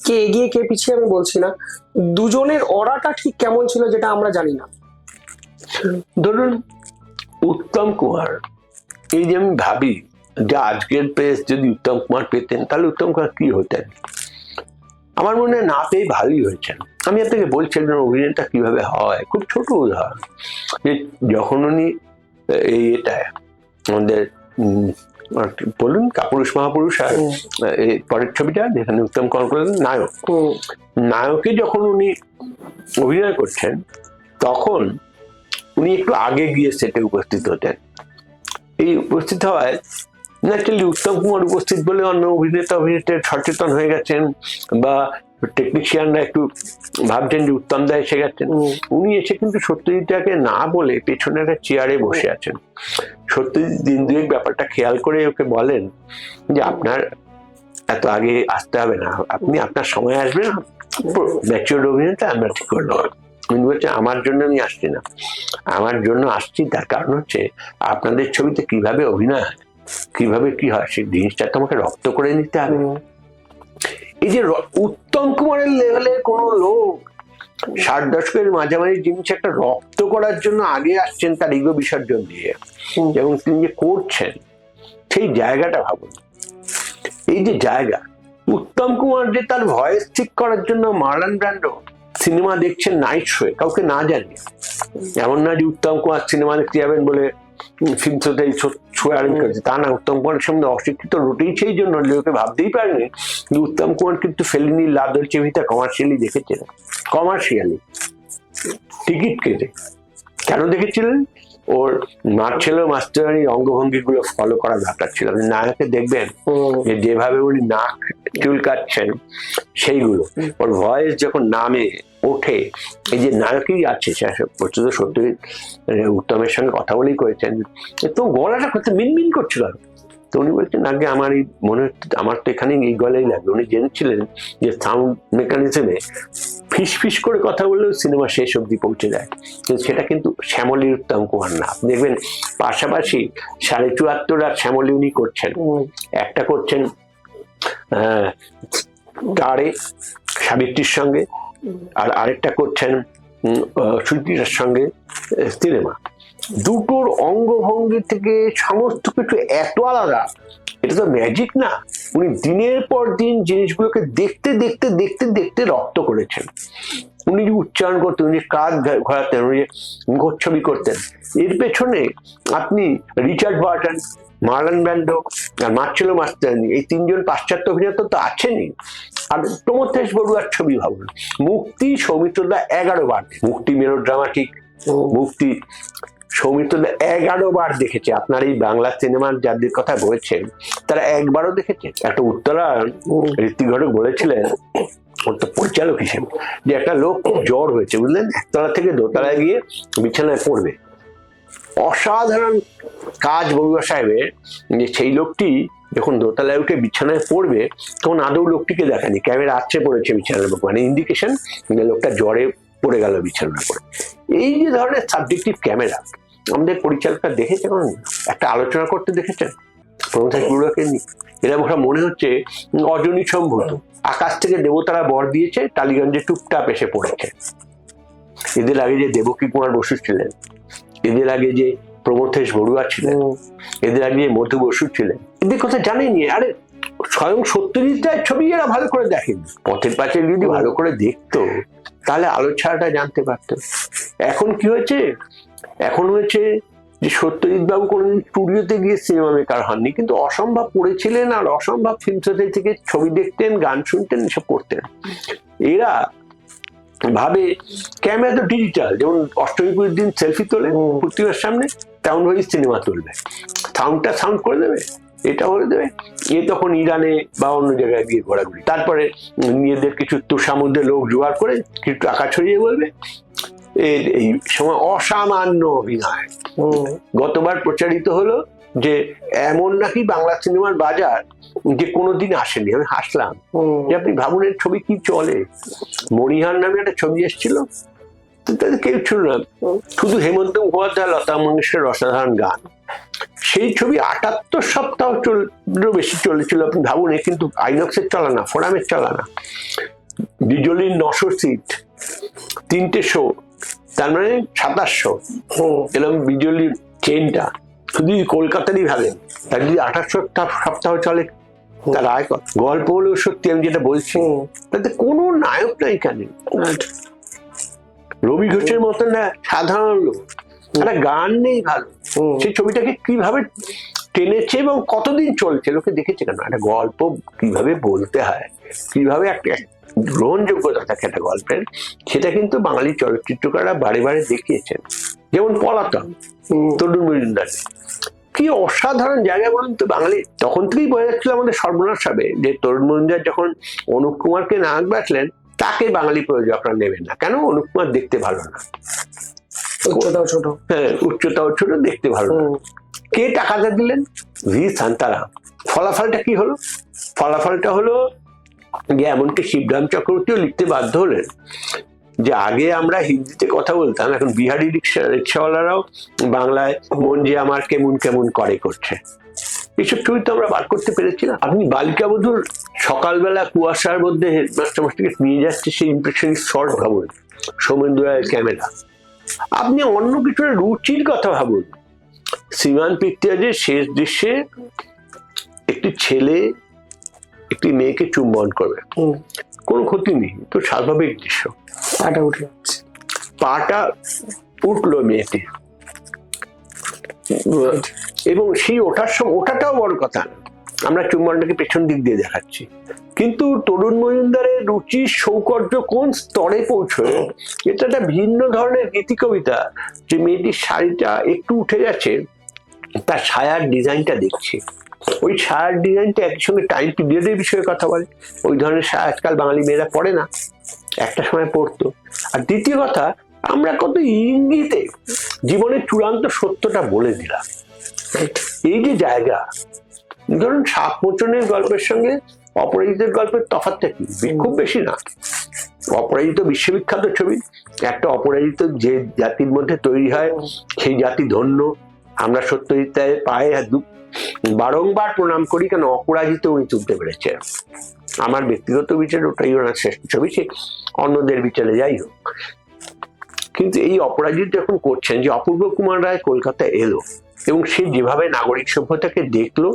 কে এগিয়ে কে পিছিয়ে আমি বলছি না, দুজনের অরাটা ঠিক কেমন ছিল যেটা আমরা জানি না? ধরুন উত্তম কুমার, এই যে আমি ভাবি যে আজকের প্রেস যদি উত্তম কুমার পেতেন তাহলে উত্তম কুমার কি হতেন, আমার মনে হয় না পেয়ে ভালোই হয়েছেন। আমি আপনাকে বলছি একজন অভিনেতা কিভাবে হয়, খুব ছোট উদাহরণ, যে যখন উনি এটা আমাদের বলুন কাপুরুষ মহাপুরুষ আর পরের ছবিটা যেখানে উত্তম কুমার করলেন নায়কে যখন উনি অভিনয় করছেন, তখন উনি একটু আগে গিয়ে সেটে উপস্থিত হতেন। এই উপস্থিত হওয়ায় ন্যাচারালি উত্তম কুমার উপস্থিত বলে অন্য অভিনেতা সচেতন হয়ে গেছেন, বা টেকনিশিয়ানরা একটু ভাবছেন যে উত্তম দা এসে গেছেন। উনি এসে কিন্তু সত্যজিৎটাকে না বলে পেছনে একটা চেয়ারে বসে আছেন। সত্যজিৎ দিন দুয়েক ব্যাপারটা খেয়াল করে ওকে বলেন যে আপনার এত আগে আসতে হবে না, আপনি আপনার সময় আসবেন, ম্যাচিওর অভিনেতা আমরা ঠিক করে নেবো। উনি বলছে আমার জন্য আমি আসছি না, আমার জন্য আসছি তার কারণ হচ্ছে আপনাদের ছবিতে কিভাবে অভিনয় হয়, কিভাবে কি হয় সেই জিনিসটা তোমাকে রপ্ত করে নিতে হবে। এই যে উত্তম কুমারের লেভেলের কোন লোক 60 দশকের মাঝামাঝি জিনিস একটা রপ্ত করার জন্য আগে আসছেন তার ইগো বিসর্জন দিয়ে, এবং তিনি যে করছেন সেই জায়গাটা ভাবুন। এই যে জায়গা, উত্তম কুমার যে তার ভয়েস ঠিক করার জন্য মার্লন ব্র্যান্ডো সিনেমা দেখছেন নাইট শোয়ে কাউকে না জানিয়ে। এমন না যে উত্তম কুমার সিনেমা দেখতে যাবেন বলে ফিল্ম শোতে ছুঁয়ে আরম্ভ করেছে, তা না। উত্তম কুমারের সম্বন্ধে অশিক্ষিত রুটেই সেই জন্য লোকে ভাবতেই পারেনি যে উত্তম কুমার কিন্তু ফেলিনি লা দলচে ভিটা কমার্শিয়ালি দেখেছেন, কমার্শিয়ালি টিকিট কেটে। কেন দেখেছিলেন? ওর মার্চেলো মাস্টারানি অঙ্গভঙ্গি গুলো ফলো করার দরকার ছিল। আপনি নায়ককে দেখবেন যে যেভাবে উনি নাক চুলকাচ্ছেন সেইগুলো, ওর ভয়েস যখন নামে ওঠে, এই যে নায়কই আছে প্রচুর সত্যি উত্তমের সঙ্গে কথা বলেই করেছেন, তো গলাটা করতে মিনমিন করছিল। তো উনি বলছেন আগে আমার এই মনে হচ্ছে আমার তো এখানে এই গলায় লাগবে। উনি জেনেছিলেন যে সাউন্ড মেকানিজমে ফিস ফিস করে কথা বললেও সিনেমা শেষ অব্দি পৌঁছে যায়, কিন্তু সেটা কিন্তু শ্যামলী উত্তম কুমার না। আপনি দেখবেন পাশাপাশি 74.5 আর শ্যামলী উনি করছেন, একটা করছেন তারে সাবিত্রীর সঙ্গে, আর আরেকটা করছেন সুচিত্রার সঙ্গে সিনেমা। দুটোর অঙ্গভঙ্গি থেকে সমস্ত কিছু এত আলাদা, এটা তো ম্যাজিক না। উনি দিনের পর দিন জিনিসগুলোকে দেখতে দেখতে দেখতে দেখতে রপ্ত করেছেন। উনি যে উচ্চারণ করতেন, উনি কাঁধ ঘোরাতেন, উনি মুখচ্ছবি করতেন, এর পেছনে আপনি রিচার্ড বার্টন, মার্লন ব্র্যান্ডো আর মার্চেলো মাস্টারানি, এই তিনজন পাশ্চাত্য অভিনেতা তো আছেনই। আর প্রমথেশ বড়ুয়ার ছবি ভাবুন, মুক্তি সৌমিত্রদা 11 বার, মুক্তি মেলোড্রামাটিক, মুক্তি সৌমিত্রদা 11 বার দেখেছে। আপনার এই বাংলা সিনেমার যাদের কথা বলেছেন তারা একবারও দেখেছে। একটা উত্তরা ঋত্বিক ঘটক বলেছিলেন ওর তো পরিচালক হিসেবে, যে একটা লোক জ্বর হয়েছে বুঝলেন, একতলা থেকে দোতলায় গিয়ে বিছানায় পড়বে। অসাধারণ কাজ বড়ুয়া সাহেবের, যে সেই লোকটি যখন দোতলায় উঠে বিছানায় পড়বে তখন আদৌ লোকটিকে দেখানি, ক্যামেরা আছড়ে পড়েছে বিছানার উপর, মানে ইন্ডিকেশন লোকটা জ্বরে পড়ে গেল বিছানার পরে। এই যে ধরনের সাবজেক্টিভ ক্যামেরা আমাদের পরিচালকরা দেখেছে, কারণ একটা আলোচনা করতে দেখেছেন প্রমথেশ বড়ুয়াকে নিয়ে। এরা মনে হচ্ছে অজনী সম্ভূত, আকাশ থেকে দেবতারা বর দিয়েছে, টালিগঞ্জে টুপটাপ এসে পড়েছে। এদের আগে যে দেবকী কুমার বসু ছিলেন, এদের আগে যে প্রমথেশ বড়ুয়া ছিলেন, এদের আগে মধু বসু ছিলেন, এদের কথা জানেনি। আরে স্বয়ং সত্যজিৎ রায়ের ছবি এরা ভালো করে দেখেন। পথের পাঁচালী যদি ভালো করে দেখতো তাহলে আলোচনাটা জানতে পারতো। এখন কি হয়েছে? এখন হয়েছে যে সত্যজিৎ বাবু কোনদিন স্টুডিওতে গিয়ে সিনেমা মেকার হননি, কিন্তু অসম্ভব পড়েছিলেন আর অসম্ভব ফিল্ম সোসাইটি থেকে ছবি দেখতেন, গান শুনতেন, এসব করতেন। এরা ভাবে ক্যামেরা তো ডিজিটাল, যেমন অষ্টমী পুজোর দিন সেলফি তোলে প্রতিমার সামনে, তেমন ভাবে সিনেমা তুলবে, সাউন্ডটা সাউন্ড করে দেবে, এটা করে দেবে। এ তখন ইরানে বা অন্য জায়গায় গিয়ে ঘোরাঘুরি, তারপরে নিজেদের কিছু তুষার লোক জোগাড় করে কিছু টাকা ছড়িয়ে বলবে এই সময় অসামান্য অভিনয়। গতবার প্রচারিত হলো যে এমন নাকি বাংলা সিনেমার বাজার যে কোনোদিন আসেনি। আমি হাসলাম যে আপনি ভাবুন এর ছবি কি চলে। মরিহার নামে একটা ছবি এসেছিল, তাদের কেউ ছিল না, শুধু হেমন্ত মুখোপাধ্যায়, লতা মঙ্গেশকরের অসাধারণ গান। সেই ছবি 78 সপ্তাহ বেশি চলেছিল। আপনি ভাবুন, কিন্তু আইনক্সের চলা না, ফোরামের চলা না, ডিজলির 900 সিট, 3টে শো, তার মানে 2700 এরকম বিজলির চেনটা। শুধু কলকাতারই ভাবেন, তার যদি 28 সপ্তাহ চলে তার আয় গল্প হলেও সত্যি। আমি যেটা বলছি তাতে কোনো নায়ক নাই কেন, রবি ঘোষের মতন না সাধারণ লোক, একটা গান নেই ভালো, সেই ছবিটাকে কিভাবে টেনেছে এবং কতদিন চলছে, লোকে দেখেছে কেন। একটা গল্প কিভাবে বলতে হয়, কিভাবে একটা গ্রহণযোগ্যতা থাকে একটা গল্পের, সেটা কিন্তু বাঙালি চলচ্চিত্রকাররা বারে বারে দেখিয়েছেন। যেমন পলাতক, তরুণ মজুমদার, কি অসাধারণ জায়গা বলুন তো বাঙালি। তখন থেকেই বোঝা যাচ্ছিল আমাদের সর্বনাশ হবে, যে তরুণ মজুমদার যখন অনুপ কুমারকে নায়ক বাছলেন, তাকে বাঙালি প্রযোজকরা নেবেন না। কেন? অনুপ কুমার দেখতে ভালো না, উচ্চতাও ছোট, হ্যাঁ উচ্চতাও ছোট, দেখতে ভালো না। কে টাকাটা দিলেন? ভি শান্তারাম। ফলাফলটা কি হলো? ফলাফলটা হলো যে এমনকি শিবরাম চক্রবর্তীও লিখতে বাধ্য হলেন যে আগে আমরা হিন্দিতে কথা বলতাম, এখন বিহারি রিক্সাওয়ালারাও বাংলায় মন যে আমার কেমন কেমন করে করছে। এইসব ছবি তো আমরা বার করতে পেরেছি না। আপনি বালিকা বধূর সকালবেলা কুয়াশার মধ্যে হেডমাস্টারকে নিয়ে যাচ্ছে সেই ইমপ্রেশনিস্ট শর্ট ভাবুন, সৌমেন্দ্র রায়ের ক্যামেরা। আপনি অন্য কিছুর রুচির কথা ভাবুন। শ্রীমান পৃথ্বীরাজের শেষ দৃশ্যে একটি ছেলে একটি মেয়েকে চুম্বন করবে, কোনো ক্ষতি নেই, তো স্বাভাবিক দৃশ্য। পাটা উঠে যাচ্ছে, পাটা উঠলো মেয়েটি, এবং সেই ওঠার সময়, ওঠাটাও বড় কথা, আমরা চুম্বনটাকে পেছন দিক দিয়ে দেখাচ্ছি, কিন্তু তরুণ মজুমদারের রুচির সৌকর্য কোন স্তরে পৌঁছয়, এটা একটা ভিন্ন ধরনের গীতি কবিতা। যে মেয়েটির শাড়িটা একটু উঠে গেছে, তার ছায়ার ডিজাইনটা দেখছি, ওই ছায়ার ডিজাইনটা একই সঙ্গে টাইম পিরিয়ডের বিষয়ে কথা বলে। ওই ধরনের ছায়া আজকাল বাঙালি মেয়েরা পড়ে না, একটা সময় পড়তো। আর দ্বিতীয় কথা, আমরা কত ইঙ্গিতে জীবনের চূড়ান্ত সত্যটা বলে দিলাম। এই যে জায়গা, ধরুন সাপমোচনের গল্পের সঙ্গে অপরাজিতের গল্পের তফাৎটা কি? খুব বেশি না। অপরাজিত বিশ্ববিখ্যাত ছবি, একটা অপরাজিত যে জাতির মধ্যে তৈরি হয় সেই জাতি ধন্য। আমরা সত্যজিৎ রায়ের পায়ে বারংবার প্রণাম করি, কেন অপরাজিত উনি তুলতে পেরেছে। আমার ব্যক্তিগত বিচারে ওটাই ওনার শ্রেষ্ঠ ছবি, সে অন্যদের বিচারে যাই হোক। কিন্তু এই অপরাজিত যখন করছেন, যে অপূর্ব কুমার রায় কলকাতা এলো এবং সে যেভাবে নাগরিক সভ্যতাকে দেখলো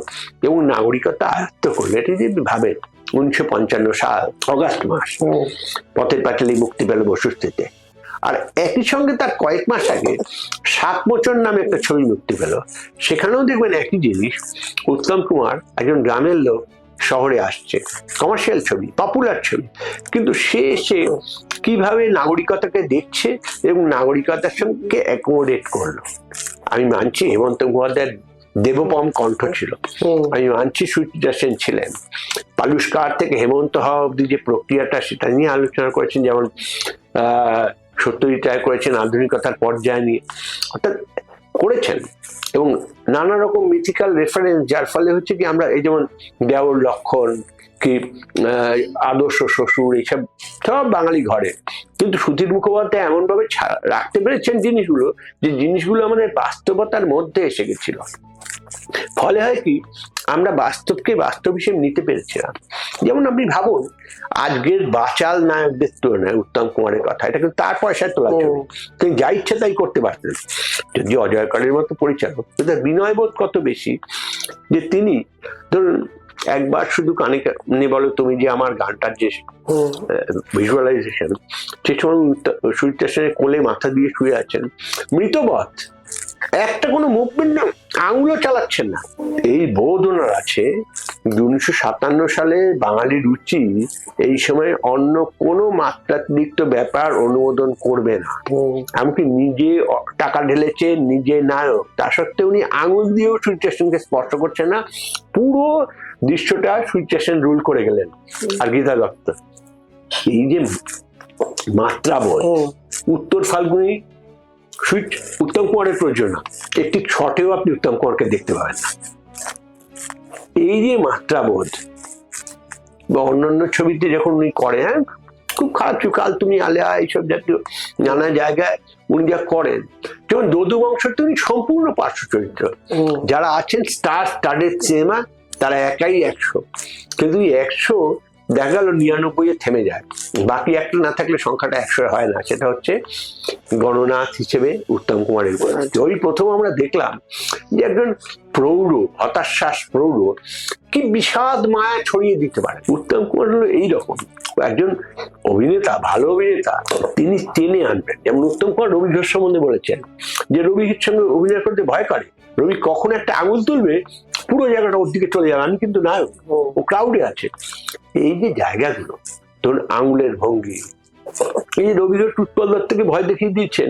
এবং নাগরিকতা আয়ত্ত করলো, এটি যদি ভাবেন 1955 সাল অগাস্ট মাস, পথের পাঁচালী মুক্তি পেল বসুস্থিতে। আর একই সঙ্গে তার কয়েক মাস আগে সাপমোচন নামে একটা ছবি মুক্তি পেল, সেখানেও দেখবেন একই জিনিস। উত্তম কুমার একজন গ্রামের লোক, শহরে আসছে, কমার্শিয়াল ছবি, পপুলার ছবি, কিন্তু সে এসে কিভাবে নাগরিকতাকে দেখছে এবং নাগরিকতার সঙ্গে অ্যাকোমোডেট করলো। আমি মানছি হেমন্ত মুখোপাধ্যায়ের দেবপম কণ্ঠ ছিল, আমি মানছি সুচিত্রা সেন ছিলেন, পালুষ্কার থেকে হেমন্ত হওয়া অব্দি যে প্রক্রিয়াটা, সেটা নিয়ে আলোচনা করেছেন, যেমন সত্যজিৎ রায় করেছেন আধুনিকতার পর্যায় নিয়ে, অর্থাৎ করেছেন, এবং নানা রকম মিথিক্যাল রেফারেন্স, যার ফলে হচ্ছে কি আমরা এই যেমন দেওর লক্ষণ কি আদর্শ শ্বশুর, এইসব সব বাঙালি ঘরে, কিন্তু সুধীর মুখোপাধ্যায় এমন ভাবে রাখতে পেরেছেন জিনিসগুলো, যে জিনিসগুলো আমাদের বাস্তবতার মধ্যে এসে গেছিল। ফলে হয় কি, আমরা বাস্তবকে বাস্তব হিসেবে নিতে পেরেছিলাম। যেমন আপনি ভাবুন, আজকের বাচাল নায়কদের তুলনায় উত্তম কুমারের কথা, এটা কিন্তু তার পয়সায় তোলা ছবি, তিনি যা ইচ্ছে তাই করতে পারতেন। যদি অজয়কারের মতো পরিচালক, তার বিনয়বোধ কত বেশি, যে তিনি ধরুন একবার শুধু কানে বলো তুমি যে আমার গানটার যে ভিজুয়ালাইজেশন, সে সময় সুচিত্রা সেনের কোলে মাথা দিয়ে শুয়ে আছেন, মৃতবৎ, একটা কোনো মুভমেন্ট না, আঙুলও চালাচ্ছেন না। এই বোধ ওনার আছে। 1957 সালে বাঙালি রুচি এই সময় অন্য কোনো মাত্রাতিরিক্ত ব্যাপার অনুমোদন করবে না। এমনকি নিজে টাকা ঢেলেছে, নিজে নায়ক, তা সত্ত্বেও উনি আঙুল দিয়েও সুচিত্রা সেনকে স্পর্শ করছেন না। পুরো দৃশ্যটা সুচিত্রা সেন রুল করে গেলেন, আর গীতা দত্ত। এই যে মাত্রা বোধ, উত্তর ফাল্গুনি উত্তম কুমারের প্রযোজনা, একটি শটেও আপনি উত্তম কুমারকে দেখতে পাবেন না। এই যে মাত্রাবোধ, বা অন্যান্য ছবিতে যখন উনি করেন, খুব খারাপ কাল তুমি আলেয়া, এইসব জাতীয় নানা জায়গায় উনি যা করেন, যেমন দোদু বংশতে উনি সম্পূর্ণ পার্শ্ব চরিত্র। যারা আছেন স্টার স্টারের সিনেমা, তারা একাই 100, কিন্তু 100 দেখা গেল 99-এ থেমে যায়। বাকি একটা না থাকলে সংখ্যাটা 100 হয় না। সেটা হচ্ছে গণনাথ হিসেবে উত্তম কুমারের। ওই প্রথম আমরা দেখলাম যে একজন প্রৌঢ়, হতাশ্বাস প্রৌঢ় কি বিষাদ মায়া ছড়িয়ে দিতে পারে। উত্তম কুমার হলো এইরকম একজন অভিনেতা, ভালো অভিনেতা, তিনি টেনে আনবেন। যেমন উত্তম কুমার রবি ঘোষ সম্বন্ধে বলেছেন যে রবির সঙ্গে অভিনয় করতে ভয় করে, রবি কখন একটা আঙুল তুলবে পুরো জায়গাটা ওর দিকে চলে যাবে, আমি কিন্তু নায়ক, ও ক্রাউডে আছে। এই যে জায়গাগুলো, ধরুন আঙুলের ভঙ্গি, এই যে রবি ঘোষ উৎপল দত্তকে ভয় দেখিয়ে দিয়েছেন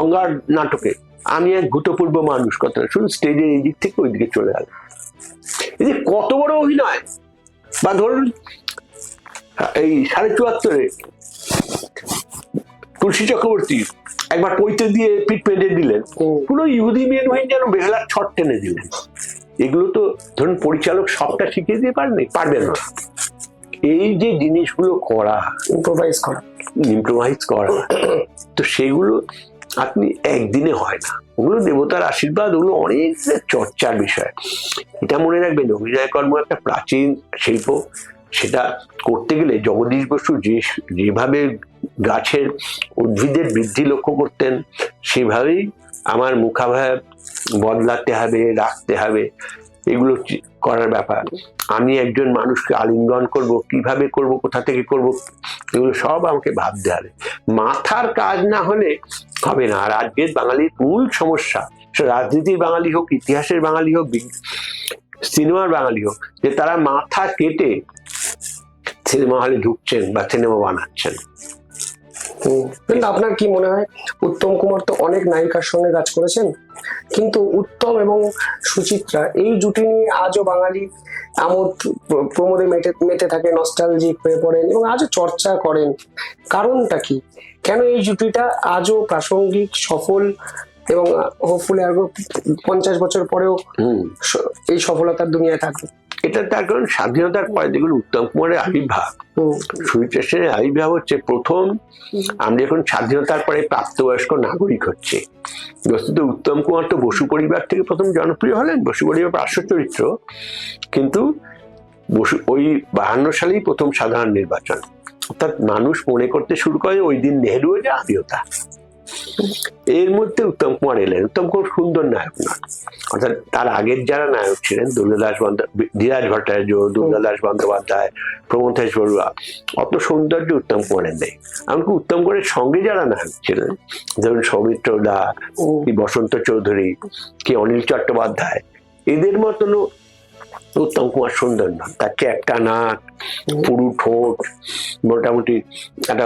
অঙ্গার নাটকে, আমি এক ভূতপূর্ব মানুষ, কথা শুধু স্টেজের এই দিক থেকে ওই দিকে চলে গেল। এই যে কত বড় অভিনয়। বা ধরুন এই 74-এ তুলসী চক্রবর্তী একবার পৈতে দিয়ে পিঠ পেঁটে দিলেন, পুরো ইহুদি মেন হয়ে যেন বেহালার ছট টেনে দিলেন। এগুলো তো ধরুন পরিচালক সবটা শিখিয়ে দিয়ে পারবেন না। এই যে জিনিসগুলো করা, ইম্প্রোভাইজ করা, তো সেগুলো আপনি একদিনে হয় না, ওগুলো দেবতার আশীর্বাদ, ওগুলো অনেক চর্চার বিষয়। এটা মনে রাখবেন, অভিনয় কর্ম একটা প্রাচীন শিল্প। সেটা করতে গেলে জগদীশ বসু যেভাবে গাছের উদ্ভিদের বৃদ্ধি লক্ষ্য করতেন, সেভাবেই আমার মুখাভাব বদলাতে হবে, রাখতে হবে, এগুলো করার ব্যাপার। আমি একজন মানুষকে আলিঙ্গন করব, কিভাবে করব, কোথা থেকে করব, এগুলো সব আমাকে ভাবতে হবে। মাথার কাজ না হলে হবে না। আর আজকের বাঙালির মূল সমস্যা, রাজনীতির বাঙালি হোক, ইতিহাসের বাঙালি হোক, সিনেমার বাঙালি হোক, যে তারা মাথা কেটে সিনেমা হলে ঢুকছেন বা সিনেমা বানাচ্ছেন। কিন্তু আপনার কি মনে হয়, উত্তম কুমার তো অনেক নায়িকার সঙ্গে কাজ করেছেন, কিন্তু উত্তম এবং সুচিত্রা এই জুটি নিয়ে আজও বাঙালি আমোদ প্রমোদে মেতে থাকে, নস্টালজিক হয়ে পড়েন এবং আজও চর্চা করেন। কারণটা কি? কেন এই জুটিটা আজও প্রাসঙ্গিক, সফল এবং হোপফুলি আরো 50 বছর পরেও এই সফলতার দুনিয়ায় থাকবে? এটা তার কারণ স্বাধীনতার পরে দেখুন উত্তম কুমারের আবির্ভাব, সুচিত্রা সেনের আবির্ভাব হচ্ছে প্রথম। আমরা এখন স্বাধীনতার পরে প্রাপ্তবয়স্ক নাগরিক হচ্ছে। বস্তুত উত্তম কুমার তো বসু পরিবার থেকে প্রথম জনপ্রিয় হলেন, বসু পরিবার পার্শ্ব চরিত্র, কিন্তু বসু ওই 52 সালেই প্রথম সাধারণ নির্বাচন। অর্থাৎ মানুষ মনে করতে শুরু করে ওই দিন নেহেরুও যে আত্মীয়তা। এর মধ্যে উত্তম কুমার এলেন। উত্তম কুমার সুন্দর নায়ক না, অর্থাৎ তার আগের যারা নায়ক ছিলেন, ধীরাজ ভট্টাচার্য, দুর্গাদাস বন্দ্যোপাধ্যায়, প্রমথেশ বড়ুয়া, অত সৌন্দর্য উত্তম কুমারের নেই। এমনকি উত্তম কুমারের সঙ্গে যারা নায়ক ছিলেন, ধরুন সৌমিত্র দা, কি বসন্ত চৌধুরী, কি অনিল চট্টোপাধ্যায়, এদের মতনও উত্তম কুমার সুন্দর না। তার একটা নাক, পুরু ঠোঁট, মোটামুটি একটা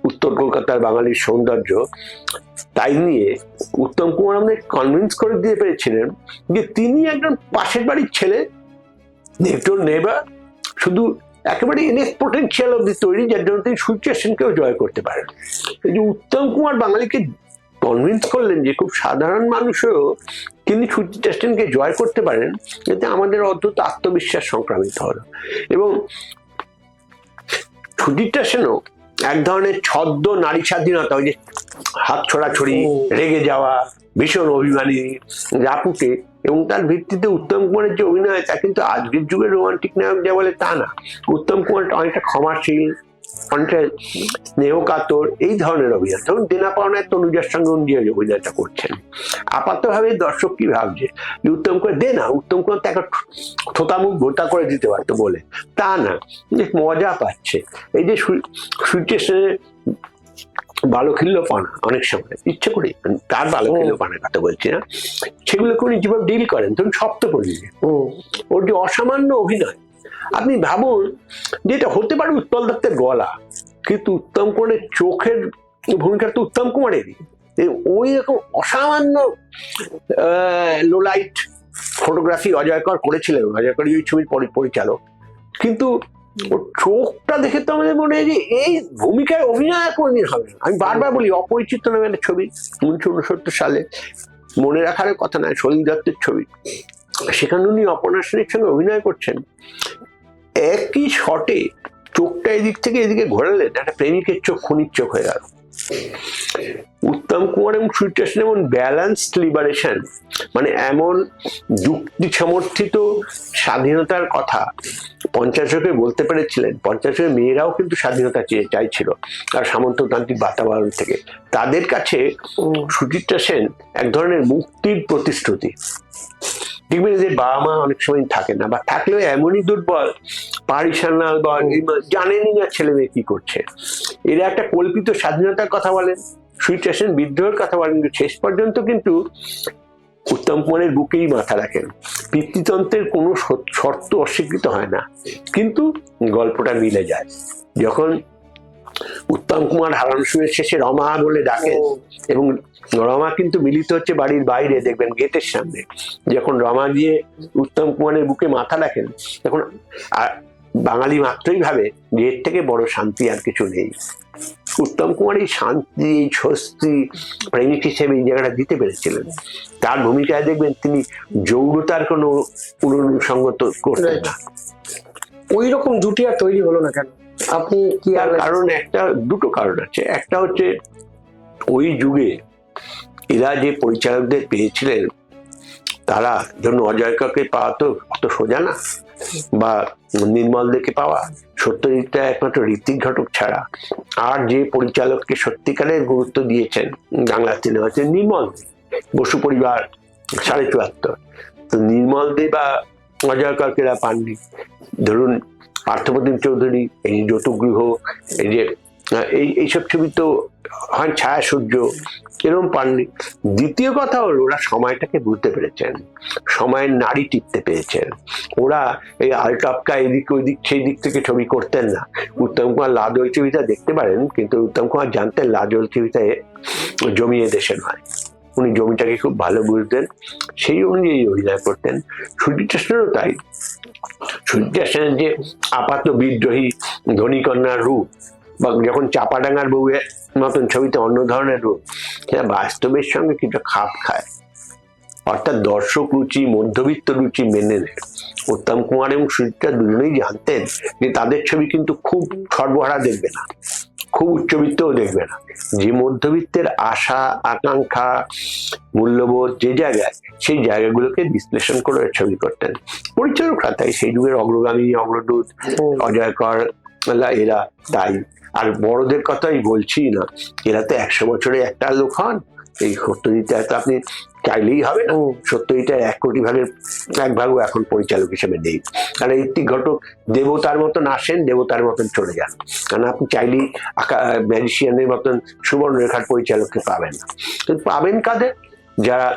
উত্তর কলকাতার বাঙালির সৌন্দর্য, তাই নিয়ে উত্তম কুমার আমাদের কনভিন্স করে দিয়ে পেরেছিলেন যে তিনি একজন পাশের বাড়ির ছেলে, নেটওর নেবার, শুধু একেবারে ইনেক পোটেনশিয়াল অব্দি তৈরি, যার জন্য তিনি সুচিত্রা সেনকেও জয় করতে পারেন। এই যে উত্তম কুমার বাঙালিকে কনভিন্স করলেন যে খুব সাধারণ মানুষও তিনি সুচিত্রা সেনকে জয় করতে পারেন, এতে আমাদের অদ্ভুত আত্মবিশ্বাস সংক্রামিত হলো। এবং সুচিত্রা সেনও এক ধরনের ছদ্ম নারী স্বাধীনতা, ওই যে হাত ছড়াছড়ি, রেগে যাওয়া, ভীষণ অভিমানী, রাপুটে, এবং তার ভিত্তিতে উত্তম কুমারের যে অভিনয়, তা কিন্তু আজকের যুগের রোমান্টিক নায়ক যা বলে তা না। উত্তম কুমারটা অনেকটা ক্ষমাশীল, অনেকটা স্নেহ কাতর, এই ধরনের অভিনয়। ধরুন দেনা পাওনায় তনুজার সঙ্গে উনি যে অভিনয়টা করছেন, আপাতভাবে দর্শক কি ভাবছে যে উত্তম কুমার দে না, উত্তম কুমার তাকে থোতা মুখ ভোতা করে দিতে পারতো বলে, তা না, যে মজা পাচ্ছে। এই যে সুচিত্রা বালখিল্য পানা, অনেক সময় ইচ্ছে করে তার বালখিল্য পানার কথা বলছি না, সেগুলোকে উনি যেভাবে ডিল করেন, ধরুন সপ্তপল্লী, ওর যে অসামান্য অভিনয়, আপনি ভাবুন যে এটা হতে পারে উৎপল দত্তের গলা, কিন্তু উত্তম কুমারের চোখের ভূমিকা তো উত্তম কুমারেরই। ওই রকম অসামান্য লোলাইট ফটোগ্রাফি অজয়কর করেছিলেন, অজয়কর ওই ছবির পরিচালক, কিন্তু ওর চোখটা দেখে তো আমাদের মনে হয় যে এই ভূমিকায় অভিনয় কোনদিন হবে না। আমি বারবার বলি, অপরিচিত নামে একটা ছবি 1969 সালে, মনে রাখার কথা নয়, সলিল দত্তের ছবি, সেখানে উনি অপর্ণা সেনের সঙ্গে অভিনয় করছেন, একই শটে চোখটা এদিক থেকে এদিকে ঘোরালেন, একটা প্রেমিকের চোখ খুনির চোখ হয়ে গেল। উত্তম কুমার এবং সুচিত্রা সেন এমন ব্যালেন্সড লিবারেশন, মানে এমন যুক্তি সমর্থিত স্বাধীনতার কথা 50 দশকে বলতে পেরেছিলেন। 50 দশকের মেয়েরাও কিন্তু স্বাধীনতা চাইছিল আর সামন্ততান্ত্রিক বাতাবরণ থেকে। তাদের কাছে সুচিত্রা সেন এক ধরনের মুক্তির প্রতিশ্রুতি। দেখবেন যে বাবা মা অনেক সময় থাকে না, বা থাকলেও এমনই দুর্বল, পারিসান্নাল বা জানেনই না ছেলে মেয়ে কি করছে। এরা একটা কল্পিত স্বাধীনতার কথা বলেন, সুচিত্রা সেন বিদ্রোহের কথা বলেন, কিন্তু শেষ পর্যন্ত কিন্তু উত্তম কুমারের বুকেই মাথা রাখেন। পিতৃতন্ত্রের কোনো শর্ত অস্বীকৃত হয় না, কিন্তু গল্পটা মিলে যায়। যখন উত্তম কুমার হারানো সুরের শেষে রমা বলে ডাকেন, এবং রমা কিন্তু মিলিত হচ্ছে বাড়ির বাইরে, দেখবেন গেটের সামনে, যখন রমা দিয়ে উত্তম কুমারের বুকে মাথা রাখেন, তখন বাঙালি মাত্রই ভাবে যে এর থেকে বড় শান্তি আর কিছু নেই। উত্তম কুমার এই শান্তি, এই স্বস্তি, প্রেমিক হিসেবে এই জায়গাটা দিতে পেরেছিলেন। তার ভূমিকায় দেখবেন তিনি যৌনতার কোনো অনুসঙ্গত করতেন না। ওই রকম জুটি আর তৈরি হলো না কেন? আপনি কি? তার কারণ দুটো কারণ আছে। একটা হচ্ছে ওই যুগে এরা যে পরিচালকদের পেয়েছিলেন, তারা ধরুন অজয়কে পাওয়া তো অত সোজা না, বা নির্মল দেখে পাওয়া। সত্যজিৎটা একমাত্র ঋত্বিক ঘটক ছাড়া আর যে পরিচালককে সত্যিকারের গুরুত্ব দিয়েছেন বাংলা সিনেমাতে নির্মল দে, বসু পরিবার, ৭৪। তো নির্মল দে বা অজয় কালকেরা পাননি। ধরুন পার্থপ্রতিম চৌধুরী, এই যে যৌতুকগৃহ, এই যে এইসব ছবি তো হয় ছায়া সূর্য, এরকম পাননি। দ্বিতীয় কথা হলো ওরা সময়টাকে বুঝতে পেরেছেন, সময়ের নাড়ি টিপতে পেরেছেন। ওরা এই আলটপকা এদিক ওইদিক সেই দিক থেকে ছবি করতেন না। উত্তম কুমার লাজল ছবিটা দেখতে পারেন, কিন্তু উত্তম কুমার জানতেন লাজল ছবিটায় জমিয়ে দেশে নয়। উনি জমিটাকে খুব ভালো বুঝতেন, সেই অনুযায়ী অভিনয় করতেন। সুজিত সেনেরও তাই। সুজিত সেনের যে আপাত বিদ্রোহী ধনী কন্যার রূপ, বা যখন চাপাডাঙ্গার বউয়ের মতন ছবিতে অন্য ধরনের রূপ, সেটা বাস্তবের সঙ্গে কিছু খাপ খায়, অর্থাৎ দর্শক রুচি, মধ্যবিত্ত রুচি মেনে নেয়। উত্তম কুমার এবং সুজিতা দুজনেই জানতেন যে তাদের ছবি কিন্তু খুব সর্বহারা দেখবে না, খুব উচ্চবিত্তও দেখবে না। যে মধ্যবিত্তের আশা, আকাঙ্ক্ষা, মূল্যবোধ যে জায়গায়, সেই জায়গাগুলোকে বিশ্লেষণ করে ছবি করতেন পরিচালকরা। তাই সেই যুগের অগ্রগামী, অগ্রদূত, অজয়কর এরা তাই। আর বড়দের কথাই বলছি না, এরা তো 100 বছরে একটা লোক হন। এই সত্যজিৎ তো আপনি চাইলেই হবে না। সত্যজিৎ 1 কোটি ভাগের 1 ভাগও এখন পরিচালক হিসেবে নেই। কারণ ঋত্বিক ঘটক দেবতার মতন আসেন, দেবতার মতন চলে যান। কারণ আপনি চাইলেই ম্যাজিশিয়ানের মতন সুবর্ণরেখার পরিচালককে পাবেন না। কিন্তু পাবেন কাদের? যারা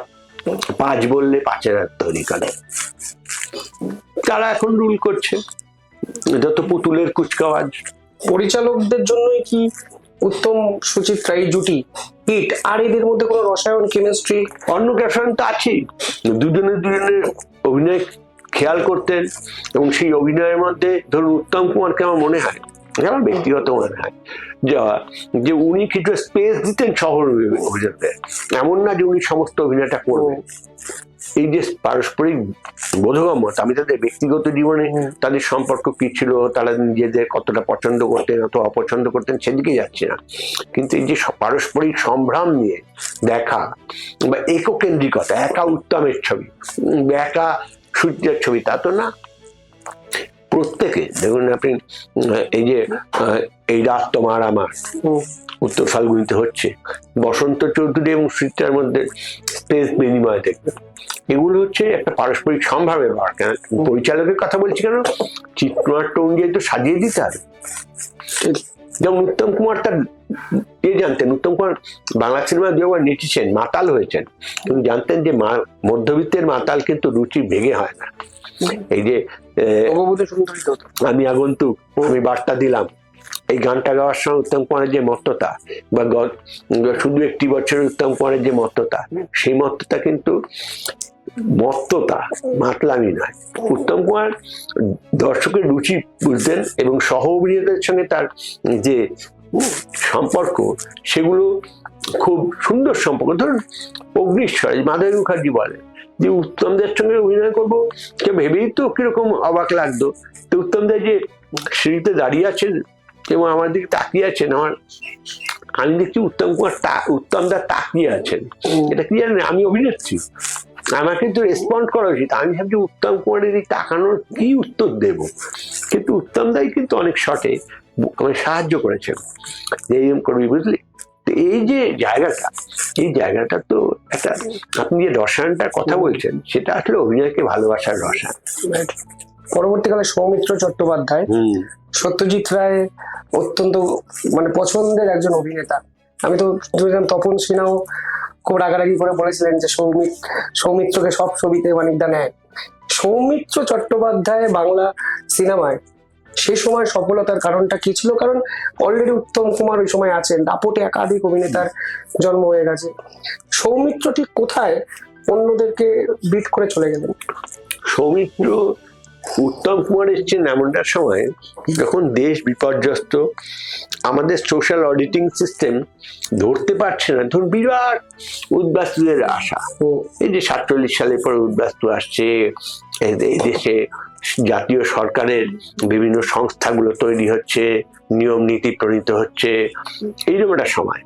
5 বললে 5-এর তৈরি করে, তারা এখন রুল করছে। এটা তো পুতুলের কুচকাওয়াজ। পরিচালকদের জন্যই কি উত্তম সুচিত্রা এই জুটি হিট? আর এদের মধ্যে কোনো রসায়ন, কেমিস্ট্রি? অন্নপ্রাশন তো আছেই। দুজনের অভিনয় খেয়াল করতেন, এবং সেই অভিনয়ের মধ্যে ধরুন উত্তম কুমারকে আমার মনে হয়, আমার ব্যক্তিগত মনে হয় যে উনি কিছু স্পেস দিতেন শহর অভিনেতাকে। এমন না যে উনি সমস্ত অভিনয়টা করবেন। এই যে পারস্পরিক বোধগম্যতা, আমি তাদের ব্যক্তিগত জীবনে তাদের সম্পর্ক কি ছিল, তারা নিজেদের কতটা পছন্দ করতেন অথবা অপছন্দ করতেন সেদিকে যাচ্ছে না, কিন্তু এই যে পারস্পরিক সম্ভ্রম নিয়ে দেখা, বা এককেন্দ্রিকতা, একা উত্তমের ছবি, একা সূর্যের ছবি, তা তো না। প্রত্যেকে দেখুন আপনি, এই যে এই রাত তোমার আমার উত্তর ফাল্গুনিতে হচ্ছে, বসন্ত চৌধুরী এবং সূচিত্রার মধ্যে স্পেস বিনিময় দেখবেন। এগুলো হচ্ছে একটা পারস্পরিক সম্ভাবের ব্যাপার। কেন পরিচালকের কথা বলছি, কেন চিত্রনাট্য অনুযায়ী তো সাজিয়ে দিতে হবে। যেমন উত্তম কুমার তার জানতেন, উত্তম কুমার বাংলা সিনেমায় 2 বার নেচেছেন, মাতাল হয়েছেন, কিন্তু জানতেন যে মধ্যবিত্তের মাতাল কিন্তু রুচি ভেঙে হয় না। এই যে আমি আগন্তুক, আমি বার্তা দিলাম, এই গানটা গাওয়ার সময় উত্তম কুমারের যে মত্ততা, বা শুধু 1 বছরের উত্তম কুমারের যে মত্ততা, সেই মত্ততা কিন্তু মত্ততা, মাতলামি নয়। উত্তম কুমার দর্শকের রুচি বুঝতেন, এবং সহ অভিনেতাদের সঙ্গে তার যে সম্পর্ক, সেগুলো খুব সুন্দর সম্পর্ক। ধরুন অগ্নিশ্বর, মাধবী মুখার্জি বলেন যে উত্তমদের সঙ্গে অভিনয় করবো, কেউ ভেবেই তো কিরকম অবাক লাগতো। তো উত্তমদের যে সিঁড়িতে দাঁড়িয়ে আছেন এবং আমার দিকে তাকিয়ে আছেন, আমি দেখছি উত্তমদা তাকিয়ে আছেন। এটা কি জানেন, আমি অভিনেত্রী, আমাকে তো রেসপন্ড করা উচিত। আমি ভাবছি উত্তম কুমারের এই তাকানোর কি উত্তর দেব, কিন্তু উত্তম দাই কিন্তু অনেক শটে আমায় সাহায্য করেছেন যে এইরকম করবি, বুঝলি। এই যে জায়গাটা, এই জায়গাটা তো একটা, আপনি যে রসায়নটার কথা বলছেন, সেটা আসলে অভিনয়কে ভালোবাসার রসায়ন। পরবর্তীকালে সৌমিত্র চট্টোপাধ্যায়, সত্যজিৎ রায় অত্যন্ত মানে পছন্দের একজন অভিনেতা। আমি তো তপন সিনহাও খুব রাগারাগি করে বলেছিলেন যে সৌমিত্রকে সব ছবিতে মানিকদা নেয়। সৌমিত্র চট্টোপাধ্যায় বাংলা সিনেমায় সেই সময় সফলতার কারণটা কি ছিল? কারণ অলরেডি উত্তম কুমার ওই সময় আছেন, দাপটে একাধিক অভিনেতার জন্ম হয়ে গেছে। সৌমিত্র ঠিক কোথায় অন্যদেরকে বিট করে চলে গেলেন? সৌমিত্র উত্তম কুমার এসেছেন এমনটা সময় যখন দেশ বিপর্যস্ত, আমাদের সোশ্যাল অডিটিং সিস্টেম ধরতে পারছে না। ধরুন বিরাট উদ্বাস্তুদের আশা, এই যে 47 সালের পরে উদ্বাস্তু আসছে, এই দেশে জাতীয় সরকারের বিভিন্ন সংস্থাগুলো তৈরি হচ্ছে, নিয়ম নীতি প্রণীত হচ্ছে, এইরকম একটা সময়।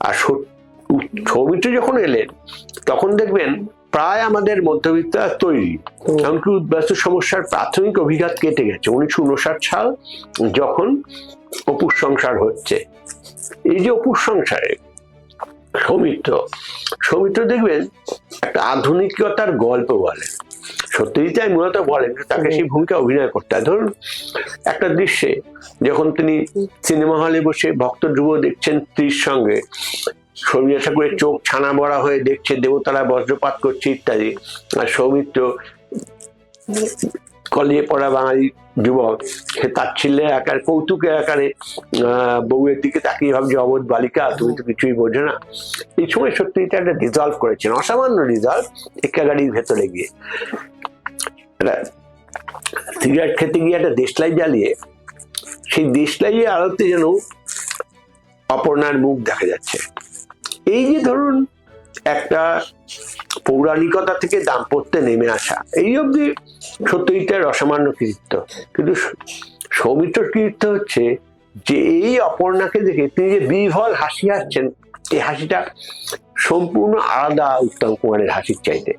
আর সৌমিত্র যখন এলেন তখন দেখবেন প্রায় আমাদের মধ্যবিত্ত তৈরি, এমনকি উদ্বাস্তু সমস্যার প্রাথমিক অভিঘাত কেটে গেছে 1959 সাল যখন অপুর সংসার হচ্ছে। এই যে অপুর সংসারে সৌমিত্র দেখবেন একটা আধুনিকতার গল্প বলেন, সত্যজিৎ মূলত বলেন তাকে সেই ভূমিকা অভিনয় করতে হয়। ধরুন একটা দৃশ্যে যখন তিনি সিনেমা হলে বসে ভক্ত ধ্রুব দেখছেন স্ত্রীর সঙ্গে, রবীন্দ্রনাথ ঠাকুরের চোখ ছানা বড়া হয়ে দেখছে, দেবতারা বজ্রপাত করছে ইত্যাদি, আর সৌমিত্র কলেজে পড়া বাঙালি যুবক, সে তাচ্ছিল্যের আকার কৌতুকের আকারে বউয়ের দিকে তাকিয়ে ভাবছে অবোধ বালিকা, তুমি তো কিছুই বোঝো না। এই সময় সত্যি একটা রিজলভ করেছেন, অসামান্য রিজলভ। একা গাড়ির ভেতরে গিয়ে সিগারেট খেতে গিয়ে একটা দেশলাই জ্বালিয়ে, সেই দেশলাইয়ের আলোতে যেন অপর্ণার মুখ দেখা যাচ্ছে। এই যে ধরুন একটা পৌরাণিকতা থেকে দাম্পত্যে নেমে আসা, এই অবধি সত্যজিতের অসামান্য কৃতিত্ব। কিন্তু সৌমিত্রর কৃতিত্ব হচ্ছে যে এই অপর্ণাকে দেখে তিনি যে বিহ্বল হাসি হাসছেন, এই হাসিটা সম্পূর্ণ আলাদা উত্তম কুমারের হাসির চাইতে।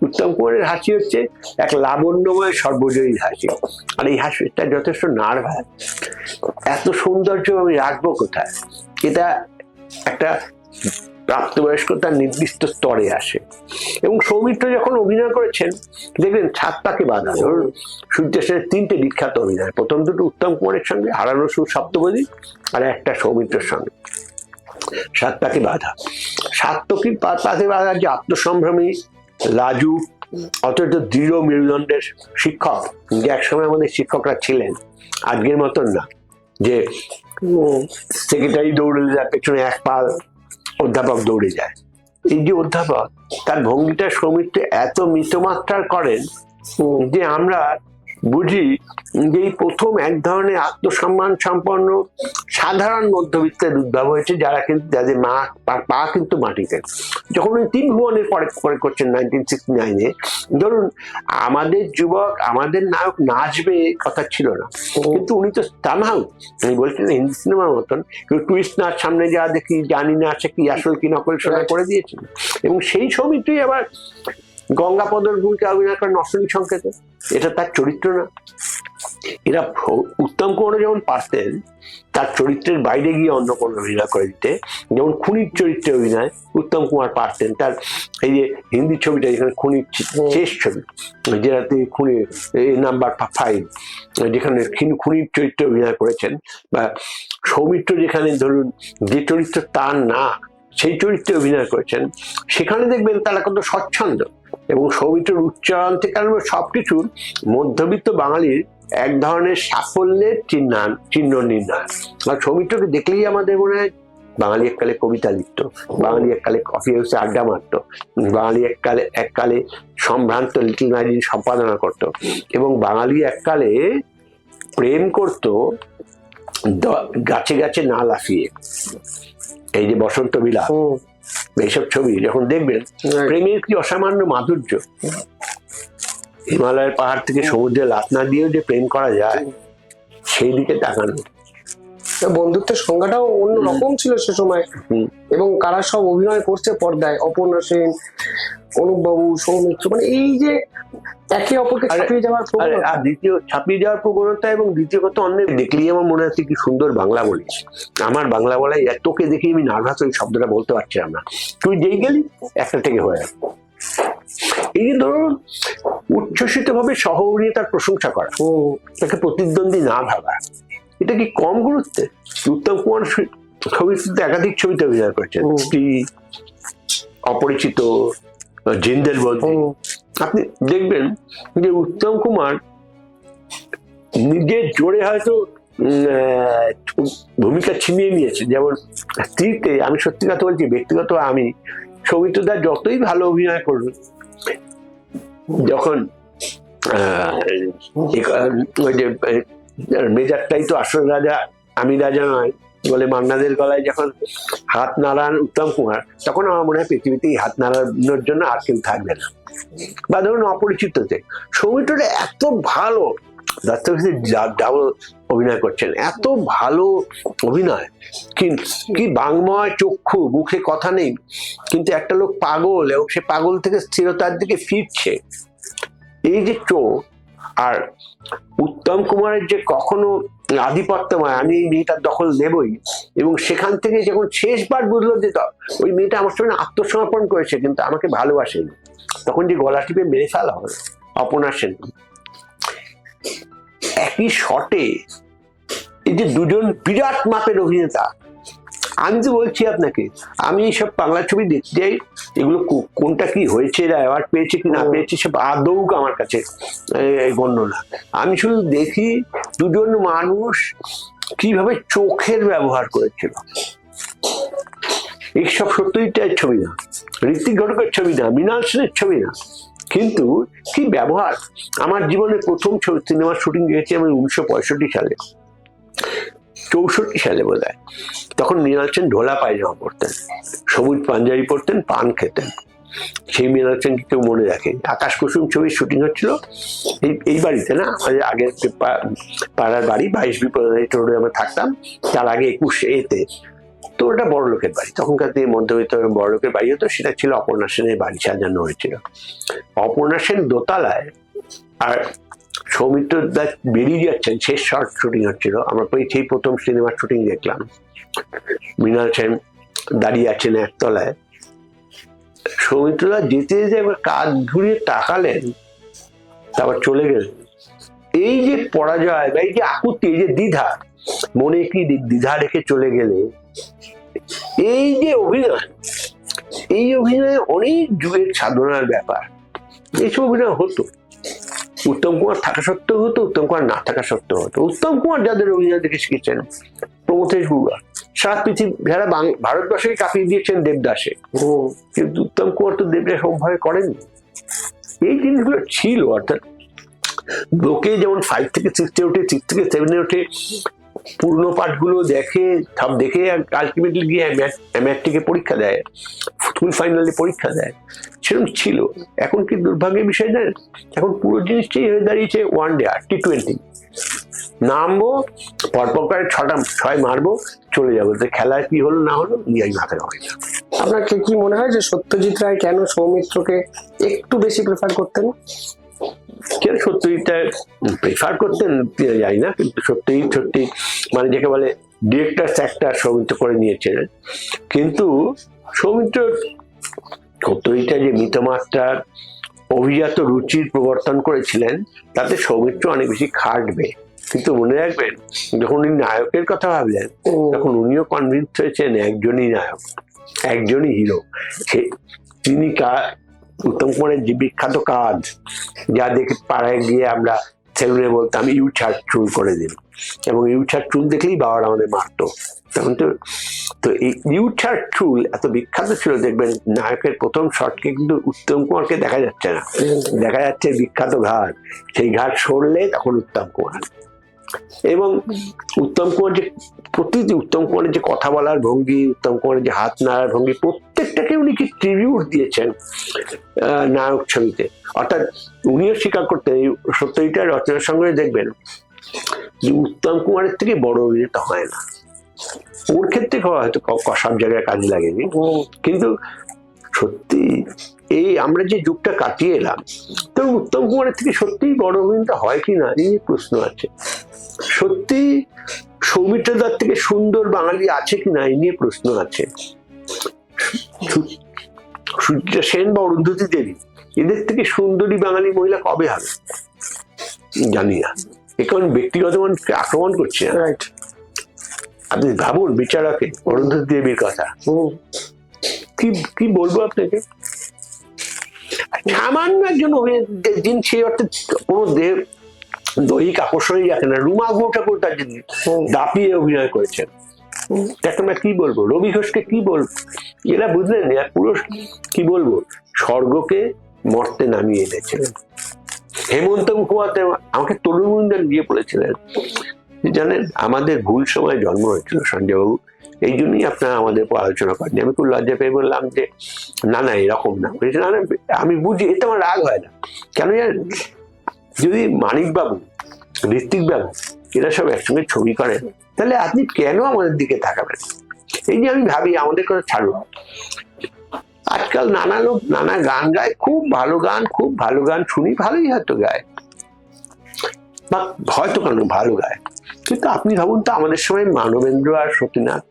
উত্তম কুমারের হাসি হচ্ছে এক লাবণ্যময় সর্বজয়ী হাসি, আর এই হাসিটা যথেষ্ট নার্ভাস। এত সৌন্দর্য আমি রাখবো কোথায়? এটা একটা প্রাপ্তবয়স্কতার নির্দিষ্ট স্তরে আসে। এবং সৌমিত্র যখন অভিনয় করেছেন দেখবেন ছাদ পাকে বাঁধা, ধরুন সূর্য সেনের 3টে বিখ্যাত অভিনয়, প্রথম দুটো উত্তম কুমারের সঙ্গে, হারানো সুর সপ্তপদী, আর একটা সৌমিত্রের সঙ্গে, সাত পাকে বাঁধা। সাত পাকে বাঁধা যে আত্মসম্ভ্রমী, লাজু, অথচ দৃঢ় মেরুদণ্ডের শিক্ষক, যে একসময় আমাদের শিক্ষকরা ছিলেন, আজকের মতন না যে সেক্রেটারি দৌড়ে যায় পেছনে এক পাল অধ্যাপক দৌড়ে যায়। এই যে অধ্যাপক, তার ভঙ্গিটা সৌমিত্র এত মিতমাত্রার করেন যে আমরা বুঝি যে এই প্রথম এক ধরনের আত্মসম্মান সম্পন্ন সাধারণ মধ্যবিত্তের উদ্ভব হয়েছে, যারা কিন্তু যাদের পা কিন্তু মাটিতে। যখন উনি 3 ভুবনের পরে করছেন 1969-এ, ধরুন আমাদের যুবক, আমাদের নায়ক নাচবে কথা ছিল না, কিন্তু উনি তো তামাও উনি বলছেন হিন্দি সিনেমার মতন টুইস্ট নাচ, সামনে যা দেখি জানি না আছে কি আসল কি নকল সেটা করে দিয়েছেন। এবং সেই ছবিটাই আবার গঙ্গাপদর ভূমিকা অভিনয় করেন অশ্বিনী সংকেতে, এটা তার চরিত্র না। এরা উত্তম কুমার যেমন পারতেন তার চরিত্রের বাইরে গিয়ে অন্য কোনো অভিনয় করে দিতে, যেমন খুনির চরিত্রে অভিনয় উত্তম কুমার পারতেন। তার এই যে হিন্দি ছবিটা যেখানে খুনির শেষ ছবি, যেটাতে খুনি নাম্বার 5, যেখানে খুনির চরিত্রে অভিনয় করেছেন, বা সৌমিত্র যেখানে ধরুন যে চরিত্র তার না সেই চরিত্রে অভিনয় করেছেন, সেখানে দেখবেন তারা কত স্বচ্ছন্দ। এবং সৌমিত্রের উচ্চারণ থেকে আরম্ভ সবকিছুর মধ্যবিত্ত বাঙালির এক ধরনের সাফল্যের চিহ্ন নির্ণয়। আর সৌমিত্রকে দেখলেই আমাদের মনে হয় বাঙালি এককালে কবিতা লিখত, বাঙালি এককালে কফি হাউসে আড্ডা মারত, বাঙালি এককালে সম্ভ্রান্ত লিটল ম্যাগাজিন সম্পাদনা করত, এবং বাঙালি এককালে প্রেম করত গাছে গাছে না লাফিয়ে। এই যে বসন্ত বিলাপ, এইসব ছবি যখন দেখবেন, প্রেমের কি অসামান্য মাধুর্য। হিমালয়ের পাহাড় থেকে সমুদ্রে লাফ না দিয়েও যে প্রেম করা যায়, সেই দিকে তাকানো। বন্ধুত্বের সংজ্ঞাটাও অন্য রকম ছিল সে সময়। এবং কারা সব অভিনয় করছে পর্দায়, অপর্ণা সেন, অনুপ বাবু, সৌমিত্র, মানে এই যে একে অপরকে ছাপিয়ে যাওয়ার প্রবণতা, আর দ্বিতীয় ছাপিয়ে যাওয়ার প্রবণতা, এবং দ্বিতীয় কথা অনেক দেখলেই আমার মনে হচ্ছে কি সুন্দর বাংলা বলিস। আমার বাংলা বলাই তোকে দেখি আমি নার্ভাস, ওই শব্দটা বলতে পারছিলাম না, তুই যেই গেলি একটা থেকে হয়ে গেল। এই যে ধরুন উচ্ছ্বসিত ভাবে সহ অভিনেতার প্রশংসা করা, তাকে প্রতিদ্বন্দ্বী না ভাবা, এটা কি কম গুরুত্বের? উত্তম কুমার ছবিতে একাধিক ছবিতে অভিনয় করেছেন, স্ত্রী, অপরিচিত, জিন্দেল বন্দী। আপনি দেখবেন যে উত্তম কুমার নিজের জোরে হয়তো ভূমিকা ছিনিয়ে নিয়েছে। যেমন স্ত্রীতে, আমি সত্যি কথা বলছি, ব্যক্তিগত আমি সৌমিত্রদার যতই ভালো অভিনয় করুন, যখন ওই যে মেজারটাই তো আসল রাজা, আমি রাজা নয় বলে মান্নাদের গলায় যখন হাত নাড়ান উত্তম কুমার, তখন আমার মনে হয় পৃথিবীতেই হাত নাড়ানোর জন্য আর কেউ থাকবে না। বা ধরুন অপরিচিততে সৌমিত্রটা এত ভালো, দত্তগুপ্তের ডাবল অভিনয় করছেন, এত ভালো অভিনয়, কি বাংময় চক্ষু, মুখে কথা নেই, কিন্তু একটা লোক পাগল এবং সে পাগল থেকে স্থিরতার দিকে ফিরছে, এই যে চোখ। আর উত্তম কুমারের যে কখনো আধিপত্যময়, আমি এই মেয়েটার দখল নেবই, এবং সেখান থেকে যখন শেষবার বুঝলো যে ওই মেয়েটা আমার সঙ্গে আত্মসমর্পণ করেছে কিন্তু আমাকে ভালোবাসেনি, তখন যে গলা টিপে মেরে ফেলা হবে অপর্ণা সেন। একই শটে এই যে দুজন বিরাট মাপের অভিনেতা, আমি তো বলছি আপনাকে, আমি এইসব বাংলা ছবি দেখতে যাই, এগুলো কোনটা কি হয়েছে, এরা অ্যাওয়ার্ড পেয়েছে কি না পেয়েছে সব আদৌ আমার কাছে গণ্য না। আমি শুধু দেখি দুজন মানুষ কিভাবে চোখের ব্যবহার করেছিল। এইসব সত্যজিতের ছবি না, ঋত্বিক ঘটকের ছবি না, মৃণাল সেনের ছবি না, কিন্তু কি ব্যবহার। আমার জীবনের প্রথম সিনেমার শুটিং গিয়েছি আমি 1965 সালে, 64 সালে বোধ হয়। তখন মৃণাল সেন ঢোলা পায়জামা পরতেন, সবুজ পাঞ্জাবি পরতেন, পান খেতেন। সেই মৃণাল সেনকে কেউ মনে রাখে। আকাশ কুসুম ছবির শুটিং হচ্ছিল এই বাড়িতে না, আগের পাড়ার বাড়ি 22 রোডে আমরা থাকতাম, তার আগে 21 এতে। তো ওটা বড় লোকের বাড়ি, তখনকার দিনে মধ্যবিত্ত বড় লোকের বাড়ি হতো, সেটা ছিল অপর্ণা সেনের বাড়ি, সাজানো হয়েছিল। অপর্ণা সেন দোতলায়, আর সৌমিত্র দা বেরিয়ে যাচ্ছেন, শেষ শর্ট শুটিং হচ্ছিল, আমরা সেই প্রথম সিনেমার শুটিং দেখলাম। মৃণাল সেন দাঁড়িয়ে আছেন একতলায়, সৌমিত্র দা যেতে যেতে একবার কাঁধ ঘুরিয়ে তাকালেন, তারপর চলে গেলেন। এই যে পরাজয় বা এই যে আকুতি, এই যে দ্বিধা, মনে কি দ্বিধা রেখে চলে গেলে, এই যে অভিনয়, এই অভিনয়ে অনেক যুগের সাধনার ব্যাপার। এইসব অভিনয় হতো, উত্তম কুমার থাকা সত্ত্বেও হতো, উত্তম কুমার না থাকা সত্ত্বেও হতো। উত্তম কুমার যাদের অভিনয় দেখে শিখেছেন, প্রমথেশ বড়ুয়া, সারা পৃথিবী যারা ভারতবর্ষকে কাঁপিয়ে দিয়েছেন দেবদাসে, কিন্তু উত্তম কুমার তো দেবদাস ওভাবে করেননি। এই জিনিসগুলো ছিল, অর্থাৎ লোকে যেমন 5 থেকে 6 ওঠে, 6 থেকে 7 ওঠে, পুরনো পাঠগুলো দেখে, সব দেখে আলটিমেটলি গিয়ে ম্যাট্রিকে পরীক্ষা দেয়, স্কুল ফাইনালে পরীক্ষা দেয়, সেরকম ছিল। এখন কি দুর্ভাগ্যের বিষয় না, এখন পুরো জিনিসটাই হয়ে দাঁড়িয়েছে ওয়ান ডে আর T20, নামবো পরপর করে 6 মারবো, চলে যাবো, খেলায় কি হলো না হলো ইয়াই মাথায় হয় না। আপনাকে কি মনে হয় যে সত্যজিৎ রায় কেন সৌমিত্রকে একটু বেশি প্রেফার করতেন? কেন সত্যজিৎটা প্রেফার করতেন জানি না, কিন্তু সত্যি মানে যাকে বলে ডিরেক্টর অ্যাক্টর সৌমিত্র করে নিয়েছিলেন। কিন্তু সত্যজিৎটা যে মিতমাত্রার অভিজাত রুচির প্রবর্তন করেছিলেন, তাতে সৌমিত্র অনেক বেশি খাটবে। কিন্তু মনে রাখবেন, যখন উনি নায়কের কথা ভাবলেন, তখন উনিও কনভিন্স হয়েছেন একজনই নায়ক, একজনই হিরো। তিনি উত্তম কুমারের যে বিখ্যাত কাজ, যা দেখে পাড়ায় গিয়ে আমরা সেলুনে বলতাম ইউ ছাড় চুল করে দিন, এবং ইউ ছাড় চুল দেখলেই বাবারা আমাদের মারতো তখন। তো এই ইউ ছাড় চুল এত বিখ্যাত ছিল, দেখবেন নায়কের প্রথম শটকে কিন্তু উত্তম কুমারকে দেখা যাচ্ছে না, দেখা যাচ্ছে বিখ্যাত ঘাট, সেই ঘাট সরলে তখন উত্তম কুমার। এবং উত্তম কুমারের যে কথা বলার ভঙ্গি, উত্তম কুমারের যে হাত নাড়ার ভঙ্গি, প্রত্যেকটাকে উনি কি ট্রিবিউট দিয়েছেন নায়ক ছবিতে। অর্থাৎ উনিও স্বীকার করতেন, সত্যজিৎ রচনার সঙ্গে দেখবেন যে উত্তম কুমারের থেকে বড় অভিনেতা হয় না। ওর ক্ষেত্রে হয়তো সব জায়গায় কাজে লাগেনি, কিন্তু সত্যি এই আমরা যে যুগটা কাটিয়ে এলাম, তো উত্তম কুমারের থেকে সত্যিই বড় অভিনেতা হয় কি না এই প্রশ্ন আছে। সত্যি সৌমিত্র দার থেকে সুন্দর বাঙালি আছে কিনা এই নিয়ে প্রশ্ন আছে। সুচিত্রা সেন বা অরুন্ধতী দেবী, এদের থেকে সুন্দরী বাঙালি মহিলা কবে হবে জানি না। এখন ব্যক্তিগত মানুষকে আক্রমণ করছে না, আপনি ভাবুন বিচারকে অরুন্ধতী দেবীর কথা, কি বলবো আপনাকে। সামান্য একজন দিন সেই অর্থে কোনো দৈহিক আকর্ষণই রাখে না, রুমা গো ঠাকুর তার জন্য দাপিয়ে অভিনয় করেছেন। আমরা কি বলবো, রবি ঘোষকে কি বলবো, এরা বুঝলেন পুরো কি বলবো, স্বর্গকে মর্তে নামিয়ে এনেছিলেন। হেমন্ত মুখোপাধ্যায় আমাকে তরুণ গিয়ে বলেছিলেন, জানেন আমাদের ভুল সময় জন্ম হয়েছিল সঞ্জয়বাবু, এই জন্যই আপনারা আমাদের উপর আলোচনা করেন। আমি খুব লজ্জা পেয়ে বললাম যে না না এরকম না, না না আমি বুঝি, এতে আমার রাগ হয় না। কেন জানেন, যদি মানিকবাবু, ঋত্বিকবাবু এরা সব একসঙ্গে ছবি করেন, তাহলে আপনি কেন আমাদের দিকে তাকাবেন? এই যে আমি ভাবি আমাদের কথা ছাড়ুন, আজকাল নানা লোক নানা গান গায়, খুব ভালো গান শুনি, ভালোই হয়তো গায় বা হয়তো কেন ভালো গায়, কিন্তু আপনি ভাবুন তো আমাদের সময় মানবেন্দ্র আর সতীনাথ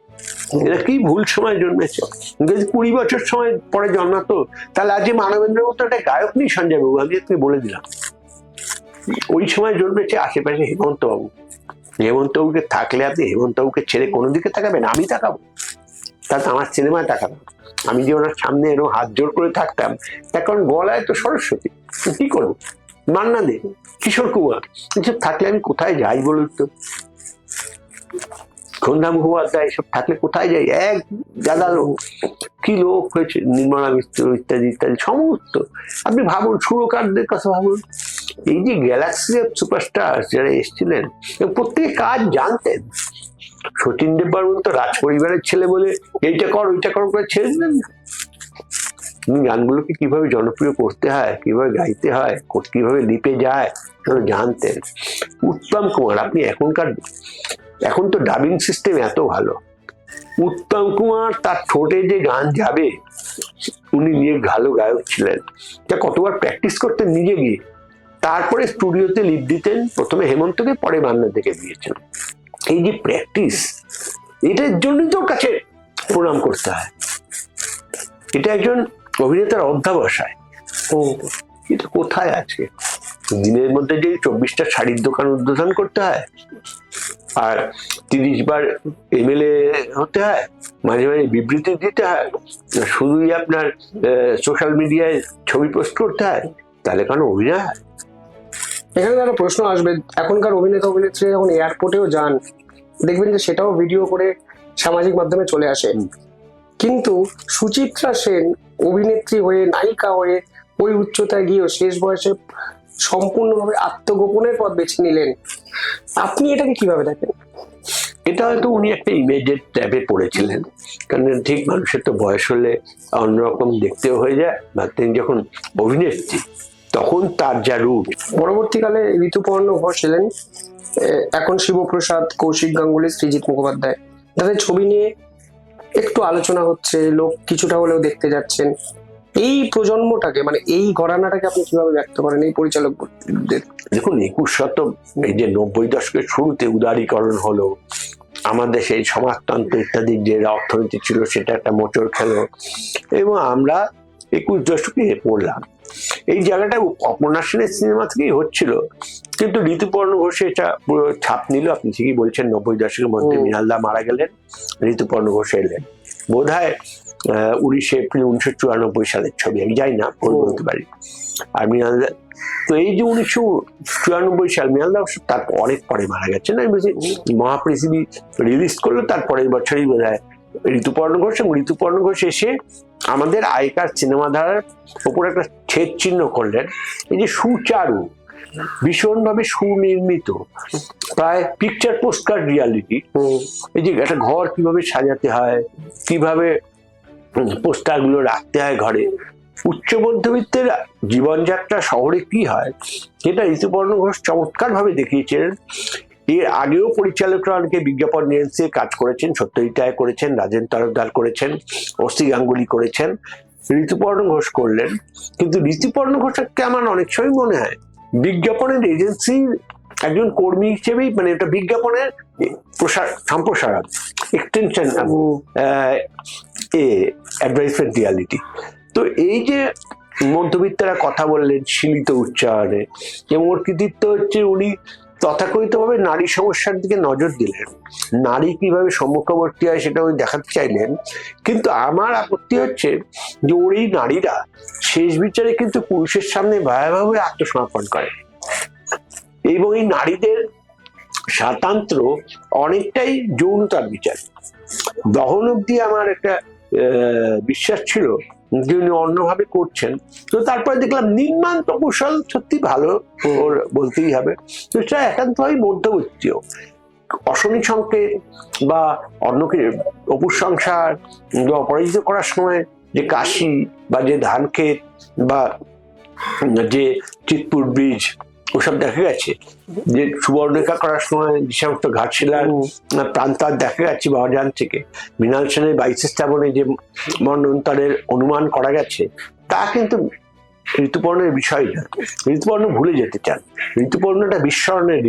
এরা কি ভুল সময় জন্মেছে। যদি 20 বছর সময় পরে জন্মাতো, তাহলে আজ মানবেন্দ্রের মতো একটা গায়ক নেই সঞ্জয়বাবু, আমি আপনি বলে দিলাম। ওই সময় জন্মেছে আশেপাশে হেমন্তবাবু। হেমন্তবাবুকে থাকলে আপনি হেমন্তবাবুকে ছেড়ে কোনো দিকে তাকাবেন? আমি তাকাবো? তাতে আমার সিনেমায় তাকাবো। আমি যে ওনার সামনে এরকম হাত জোর করে থাকতাম, তার কারণ গলায় তো সরস্বতী, কি করবো? মান্না দে, কিশোর কুমার, এসব থাকলে আমি কোথায় যাই বলুন তো? সন্ধ্যা মুখোপাধ্যায় এসব থাকলে কোথায় যাই? এক দাদা লোক, কি লোক হয়েছে, নির্মলা মিত্র ইত্যাদি ইত্যাদি সমস্ত। আপনি ভাবুন সুরকারদের কথা ভাবুন, এই যে গ্যালাক্সি অফ সুপারস্টার যারা এসেছিলেন প্রত্যেকে কাজ জানতেন। শচীন দেববর্মন তো রাজ পরিবারের ছেলে বলে এইটা কর ওইটা কর করে ছেড়ে দিলেন না। গানগুলোকে কিভাবে জনপ্রিয় করতে হয়, কিভাবে গাইতে হয়, কিভাবে লিপে যায় জানতেন। উত্তম কুমার, আপনি এখন তো ডাবিং সিস্টেম এত ভালো, উত্তম কুমার তার ঠোঁটে যে গান যাবে, উনি নিয়ে ভালো গায়ক ছিলেন, তা কতবার প্র্যাকটিস করতেন নিজে গিয়ে, তারপরে স্টুডিওতে লিপ দিতেন, প্রথমে হেমন্তকে পরে মান্না থেকে দিয়েছেন। এই যে প্র্যাকটিস, এটার জন্যই তোর কাছে প্রণাম করতে হয়। এটা একজন অভিনেতার অধ্যাবসায়। এটা কোথায় আছে? দিনের মধ্যে যে 24টা শাড়ির দোকান উদ্বোধন করতে হয়, আর 30 বার MLA হতে হয়, মাঝে মাঝে বিবৃতি দিতে হয়, শুধুই আপনার সোশ্যাল মিডিয়ায় ছবি পোস্ট করতে হয়, তাহলে কেন অভিনয় হয়? এখানে একটা প্রশ্ন আসবে, এখনকার অভিনেতা অভিনেত্রী যখন এয়ারপোর্টেও যান, দেখবেন যে সেটাও ভিডিও করে সামাজিক মাধ্যমে চলে আসে। কিন্তু সুচিত্রা সেন অভিনেত্রী হয়ে, নায়িকা হয়ে ওই উচ্চতায় গিয়েও শেষ বয়সে সম্পূর্ণভাবে আত্মগোপনের পথ বেছে নিলেন। আপনি এটাকে কিভাবে দেখেন? এটা হয়তো উনি একটা ইমেজের ট্যাবে পড়েছিলেন, কারণ ঠিক মানুষের তো বয়স হলে অন্যরকম দেখতেও হয়ে যায়, বা তিনি যখন অভিনেত্রী তখন তার যা রূপ। পরবর্তীকালে ঋতুপর্ণ ঘোষ এলেন, এখন শিবপ্রসাদ, কৌশিক গাঙ্গুলি, সৃজিত মুখোপাধ্যায়, তাদের ছবি নিয়ে একটু আলোচনা হচ্ছে, লোক কিছুটা হলেও দেখতে যাচ্ছেন। এই প্রজন্মটাকে, মানে এই ঘরানাটাকে আপনি কিভাবে ব্যক্ত করেন এই পরিচালকদের? দেখুন 21 শতক, এই যে 90 দশকের শুরুতে উদারীকরণ হলো, আমাদের সেই সমাজতন্ত্র ইত্যাদি যে অর্থনীতি ছিল সেটা একটা মোচড় খেলো, এবং আমরা 21 দশকে পড়লাম। এই জায়গাটা অপর্ণা সেনের সিনেমা থেকেই হচ্ছিল, কিন্তু ঋতুপর্ণ ঘোষ এটা পুরো ছাপ নিল। আপনি ঠিকই বলছেন, 90 দশকের মধ্যে মৃণালদা মারা গেলেন, ঋতুপর্ণ ঘোষ এলেন। বোধ হয় 19 এপ্রিল 1994 সালের ছবি, আমি যাই না বলতে পারি। আর মৃণালদা তো এই যে 1994 সাল, মৃণালদা তার অনেক পরে মারা গেছেন। আমি বলছি মহাপৃথিবী রিলিজ করলো তারপরের বছরই বোধ হয় ঋতুপর্ণ ঘোষ, এবং ঋতুপর্ণ ঘোষ এসে আমাদের আগেকার সিনেমা ধারার উপর একটা ছেদ চিহ্ন করলেন। এই যে সুচারু, ভীষণভাবে সুনির্মিত, প্রায় পিকচার পোস্টকার্ড রিয়ালিটি, এই যে একটা ঘর কিভাবে সাজাতে হয়, কিভাবে পোস্টার গুলো রাখতে হয় ঘরে, উচ্চ মধ্যবিত্তের জীবনযাত্রা শহরে কি হয়, সেটা ঋতুপর্ণ ঘোষ চমৎকার ভাবে দেখিয়েছিলেন। এর আগেও পরিচালকরা অনেকে বিজ্ঞাপন এজেন্সি কাজ করেছেন, সত্যজিৎ রায় করেছেন, রাজেন তরফদার করেছেন, অসি গাঙ্গুলি করেছেন, ঋতুপর্ণ ঘোষ করলেন। কিন্তু ঋতুপর্ণ ঘোষকে আমার অনেক সময় মনে হয় বিজ্ঞাপনের এজেন্সির একজন কর্মী হিসেবেই, মানে এটা বিজ্ঞাপনের সম্প্রসারণ, এক্সটেনশন, অ্যাডভার্টাইজমেন্ট রিয়ালিটি। তো এই যে মধ্যবিত্তরা কথা বললেন সীমিত উচ্চারণে, এবং ওর কৃতিত্ব হচ্ছে উনি তথাকথিত ভাবে নারী সমস্যার দিকে নজর দিলেন, নারী কিভাবে সম্মুখবর্তী হয় সেটা উনি দেখাতে চাইলেন। কিন্তু আমার আপত্তি হচ্ছে যে ওর এই নারীরা শেষ বিচারে কিন্তু পুরুষের সামনে ভয়াবহভাবে আত্মসমর্পণ করে, এবং এই নারীদের স্বাতন্ত্র্য অনেকটাই যৌনতার বিচার। দহন অব্দি আমার একটা বিশ্বাস ছিল যে উনি অন্যভাবে করছেন। তো তারপরে দেখলাম নির্মাণ প্রকৌশল সত্যি ভালো, ওর বলতেই হবে। তো সেটা একান্তভাবে মধ্যবর্তীয়, অশনি সংকেত বা অন্যকে অপুর সংসার অপরাজিত করার সময় যে কাশি বা যে ধান ক্ষেত বা যে চিতপুর ব্রিজ ওসব দেখা গেছে, যে সুবর্ণরেখা করার সময় যে সমস্ত ঘাটশিলার প্রান্তার দেখা যাচ্ছে বাবাজান থেকে, মৃণাল সেনের 22 স্থাপনে যে মন্বন্তরের অনুমান করা গেছে, তা কিন্তু ঋতুপর্ণের বিষয় না। ঋতুপর্ণ ভুলে যেতে চান। ঋতুপর্ণ একটা বিস্মরণের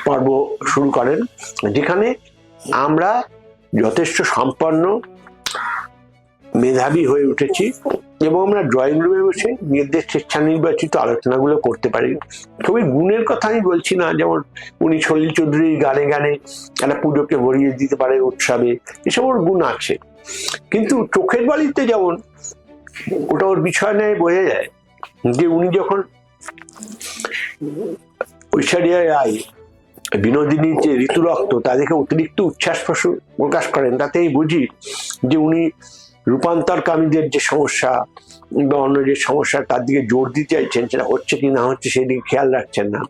পর্ব শুরু করেন, যেখানে আমরা যথেষ্ট সম্পন্ন মেধাবী হয়ে উঠেছি এবং আমরা ড্রয়িং রুমে বসে নিজেদের স্বেচ্ছা নির্বাচিত আলোচনাগুলো করতে পারি। খুবই গুণের কথা আমি বলছি না, যেমন উনি সলিল চৌধুরীর গানে গানে একটা পুজোকে ভরিয়ে দিতে পারে উৎসবে, এসব ওর গুণ আছে। কিন্তু চোখের বালিতে যেমন ওটা ওর বিষয় নেয়, বোঝা যায় যে উনি যখন ঐশ্বরিয়া রায়, বিনোদিনীর যে ঋতুরক্ত, তাদেরকে অতিরিক্ত উচ্ছ্বাস প্রকাশ করেন, তাতেই বুঝি যে উনি রূপান্তরকামীদের যে সমস্যা বা অন্য যে সমস্যা তার দিকে জোর দিতে চাইছেন, সেটা হচ্ছে কি না হচ্ছে সেদিকে খেয়াল রাখছেন না।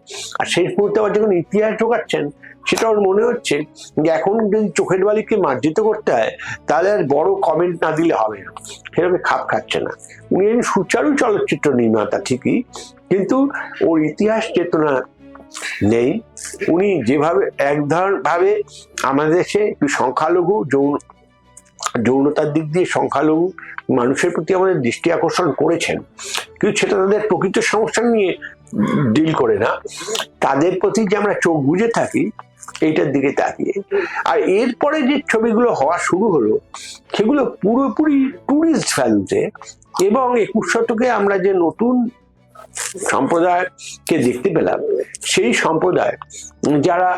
আর সেই মুহূর্তে আবার যখন ইতিহাস ঢোকাচ্ছেন, সেটা ওর মনে হচ্ছে যে এখন যদি চোখের বালিকে মার্জিত করতে হয়, তাহলে আর বড় কমেন্ট না দিলে হবে না, সেরকম খাপ খাচ্ছে না। উনি সুচারু চলচ্চিত্র নির্মাতা ঠিকই, কিন্তু ওর ইতিহাস চেতনা নেই। উনি যেভাবে এক ভাবে আমাদের দেশে সংখ্যালঘু যৌনতার দিক দিয়ে সংখ্যালঘু মানুষের প্রতি আমাদের দৃষ্টি আকর্ষণ করেছেন, কিন্তু সেটা তাদের প্রকৃত সমস্যা নিয়ে ডিল করে না, তাদের প্রতি যে আমরা চোখ বুজে থাকি এইটার দিকে তাকিয়ে। আর এরপরে যে ছবিগুলো হওয়া শুরু হলো, সেগুলো পুরোপুরি টুরিস্ট ভ্যালুতে, এবং 21 শতকে আমরা যে নতুন সম্প্রদায়কে দেখতে পেলাম, সেই সম্প্রদায় যারা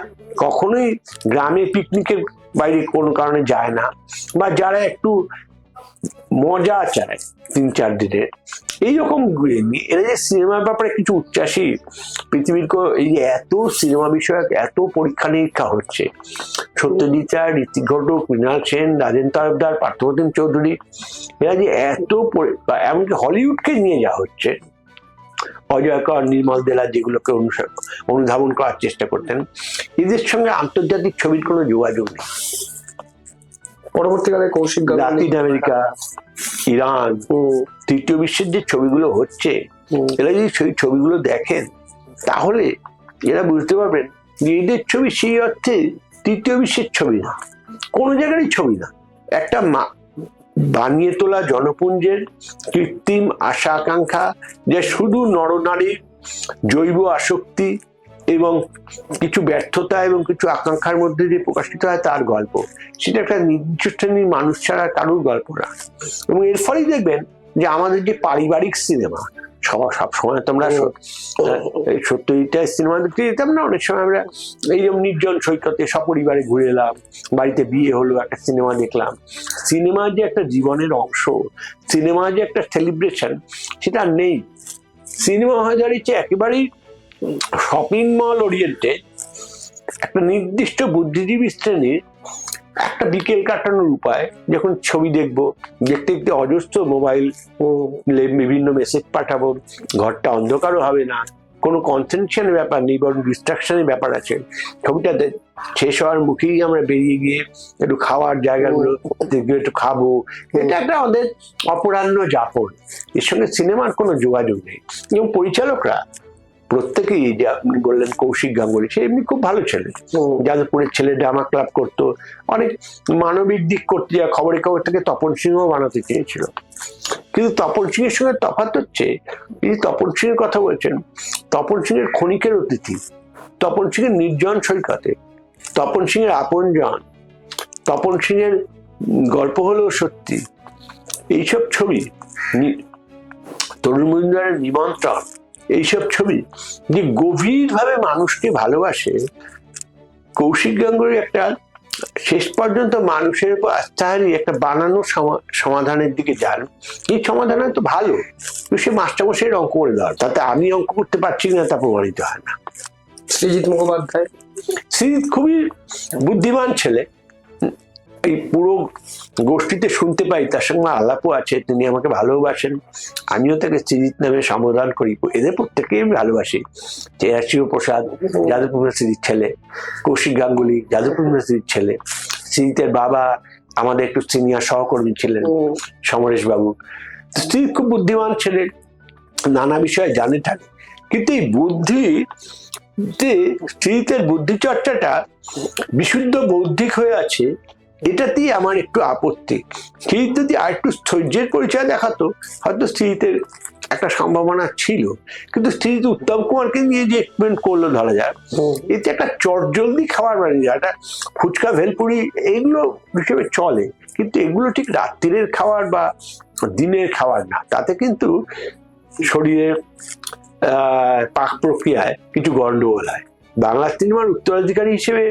কখনোই গ্রামে পিকনিকের বাইরে কোনো কারণে যায় না, বা যারা একটু মজা চায় 3-4 দিনের, এইরকম এরা যে সিনেমার ব্যাপারে কিছু উচ্ছ্বাসী, পৃথিবীর এই যে এত সিনেমা বিষয়ক এত পরীক্ষা নিরীক্ষা হচ্ছে, সত্যজিৎ রায়, ঋত্বিক ঘটক, মৃণাল সেন, রাজেন তরফদার, পার্থপ্রতিম চৌধুরী, এরা যে এত, এমনকি হলিউডকে নিয়ে যাওয়া হচ্ছে, অজয়কর, নির্মল দেলা যেগুলোকে অনুধাবন করার চেষ্টা করতেন, এদের সঙ্গে আন্তর্জাতিক ছবির কোনো যোগাযোগ নেই। পরবর্তীকালে কৌশিক লাতিন আমেরিকা, ইরান, তৃতীয় বিশ্বের যে ছবিগুলো হচ্ছে, এরা যদি সেই ছবিগুলো দেখেন, তাহলে এরা বুঝতে পারবেন যে এদের ছবি সেই অর্থে তৃতীয় বিশ্বের ছবি না, কোনো জায়গারই ছবি না। একটা বানিয়ে তোলা জনপুঞ্জের কৃত্রিম আশা আকাঙ্ক্ষা, যে শুধু নরনারীর জৈব আসক্তি এবং কিছু ব্যর্থতা এবং কিছু আকাঙ্ক্ষার মধ্যে দিয়ে প্রকাশিত হয় তার গল্প, সেটা একটা নির্দিষ্ট শ্রেণীর মানুষ ছাড়া কারোর গল্প না। এবং এর ফলেই দেখবেন যে আমাদের যে পারিবারিক সিনেমা, সব সময় তোমরা সত্যজিৎ সিনেমা দেখতে যেতাম না, অনেক সময় আমরা এইরকম নির্জন সৈকতে সপরিবারে ঘুরে এলাম, বাড়িতে বিয়ে হলো, একটা সিনেমা দেখলাম। সিনেমা যে একটা জীবনের অংশ, সিনেমা যে একটা সেলিব্রেশন, সেটা নেই। সিনেমা হয়ে দাঁড়িয়েছে একেবারেই শপিং মল ওরিয়েন্টেড, একটা নির্দিষ্ট বুদ্ধিজীবী শ্রেণীর একটা বিকেল কাটানোর উপায়। যখন ছবি দেখবো, দেখতে দেখতে অজস্র মোবাইল ও বিভিন্ন মেসেজ পাঠাবো, ঘরটা অন্ধকারও হবে না, কোনো কনসেন্ট্রেশনের ব্যাপার নেই, বরং ডিস্ট্রাকশনের ব্যাপার আছে। ছবিটাতে শেষ হওয়ার মুখেই আমরা বেরিয়ে গিয়ে একটু খাওয়ার জায়গাগুলো একটু খাবো, এটা একটা আমাদের অপরাহ্ন যাপন। এর সঙ্গে সিনেমার কোনো যোগাযোগ নেই। এবং পরিচালকরা প্রত্যেকেই, যে আপনি বললেন কৌশিক গাঙ্গুলি, সে এমনি খুব ভালো ছেলে, যাদবপুরের ছেলে, ড্রামা ক্লাব করতো, অনেক মানবিক দিক করতে যায়। খবরের কাগজ থেকে তপন সিংহ বানাতে চেয়েছিল, কিন্তু তপন সিং এর সঙ্গে তফাৎ হচ্ছে, তিনি তপন সিং এর কথা বলছেন, তপন সিং এর ক্ষণিকের অতিথি, তপন সিং এর নির্জন সৈকতে, তপন সিং এর আপনজন, তপন সিং এর গল্প হলেও সত্যি, এইসব ছবি, তরুণ মজুমদারের নিমন্ত্রণ, এইসব ছবি যে গভীরভাবে মানুষকে ভালোবাসে। কৌশিক গাঙ্গুলি একটা শেষ পর্যন্ত মানুষের উপর আস্থা হারিয়ে একটা বানানো সমাধানের দিকে যান। এই সমাধান তো ভালো, কিন্তু সে মাস্টারমশাইয়ের অঙ্ক করে দেওয়ার, তাতে আমি অঙ্ক করতে পারছি না তা প্রমাণিত হয় না। সৃজিত মুখোপাধ্যায়, সৃজিত খুবই বুদ্ধিমান ছেলে, এই পুরো গোষ্ঠীতে শুনতে পাই তার সঙ্গে আলাপও আছে, তিনি আমাকে ভালোবাসেন, আমিও তাকে শ্রীজিৎ নামে সম্বোধন করি। এদের প্রত্যেকেই আমি ভালোবাসি। শিব প্রসাদ যাদবপুর ইউনিভার্সিটির ছেলে, কৌশিক গাঙ্গুলি যাদবপুর ইউনিভার্সিটির ছেলে, শ্রীজিতের বাবা আমাদের একটু সিনিয়র সহকর্মী ছিলেন সমরেশ বাবু। শ্রীজিৎ খুব বুদ্ধিমান ছেলে, নানা বিষয়ে জানে থাকে, কিন্তু এই শ্রীজিতের বুদ্ধি চর্চাটা বিশুদ্ধ বৌদ্ধিক হয়ে আছে, এটাতেই আমার একটু আপত্তি। শ্রীজিৎ যদি আর একটু ধৈর্যের পরিচয় দেখাতো হয়তো শ্রীজিতের একটা সম্ভাবনা ছিল, কিন্তু শ্রীজিৎ উত্তম কুমারকে নিয়ে যে এক্সপেরিমেন্ট করলো ধরা যায়, এতে একটা চটজলদি খাবার বানিয়ে যায়, একটা ফুচকা ভেলপুরি এইগুলো হিসেবে চলে, কিন্তু এগুলো ঠিক রাত্রিরের খাবার বা দিনের খাবার না। তাতে কিন্তু শরীরের পাক প্রক্রিয়ায় কিছু গন্ডগোল হয়। বাংলা সিনেমার উত্তরাধিকারী হিসেবে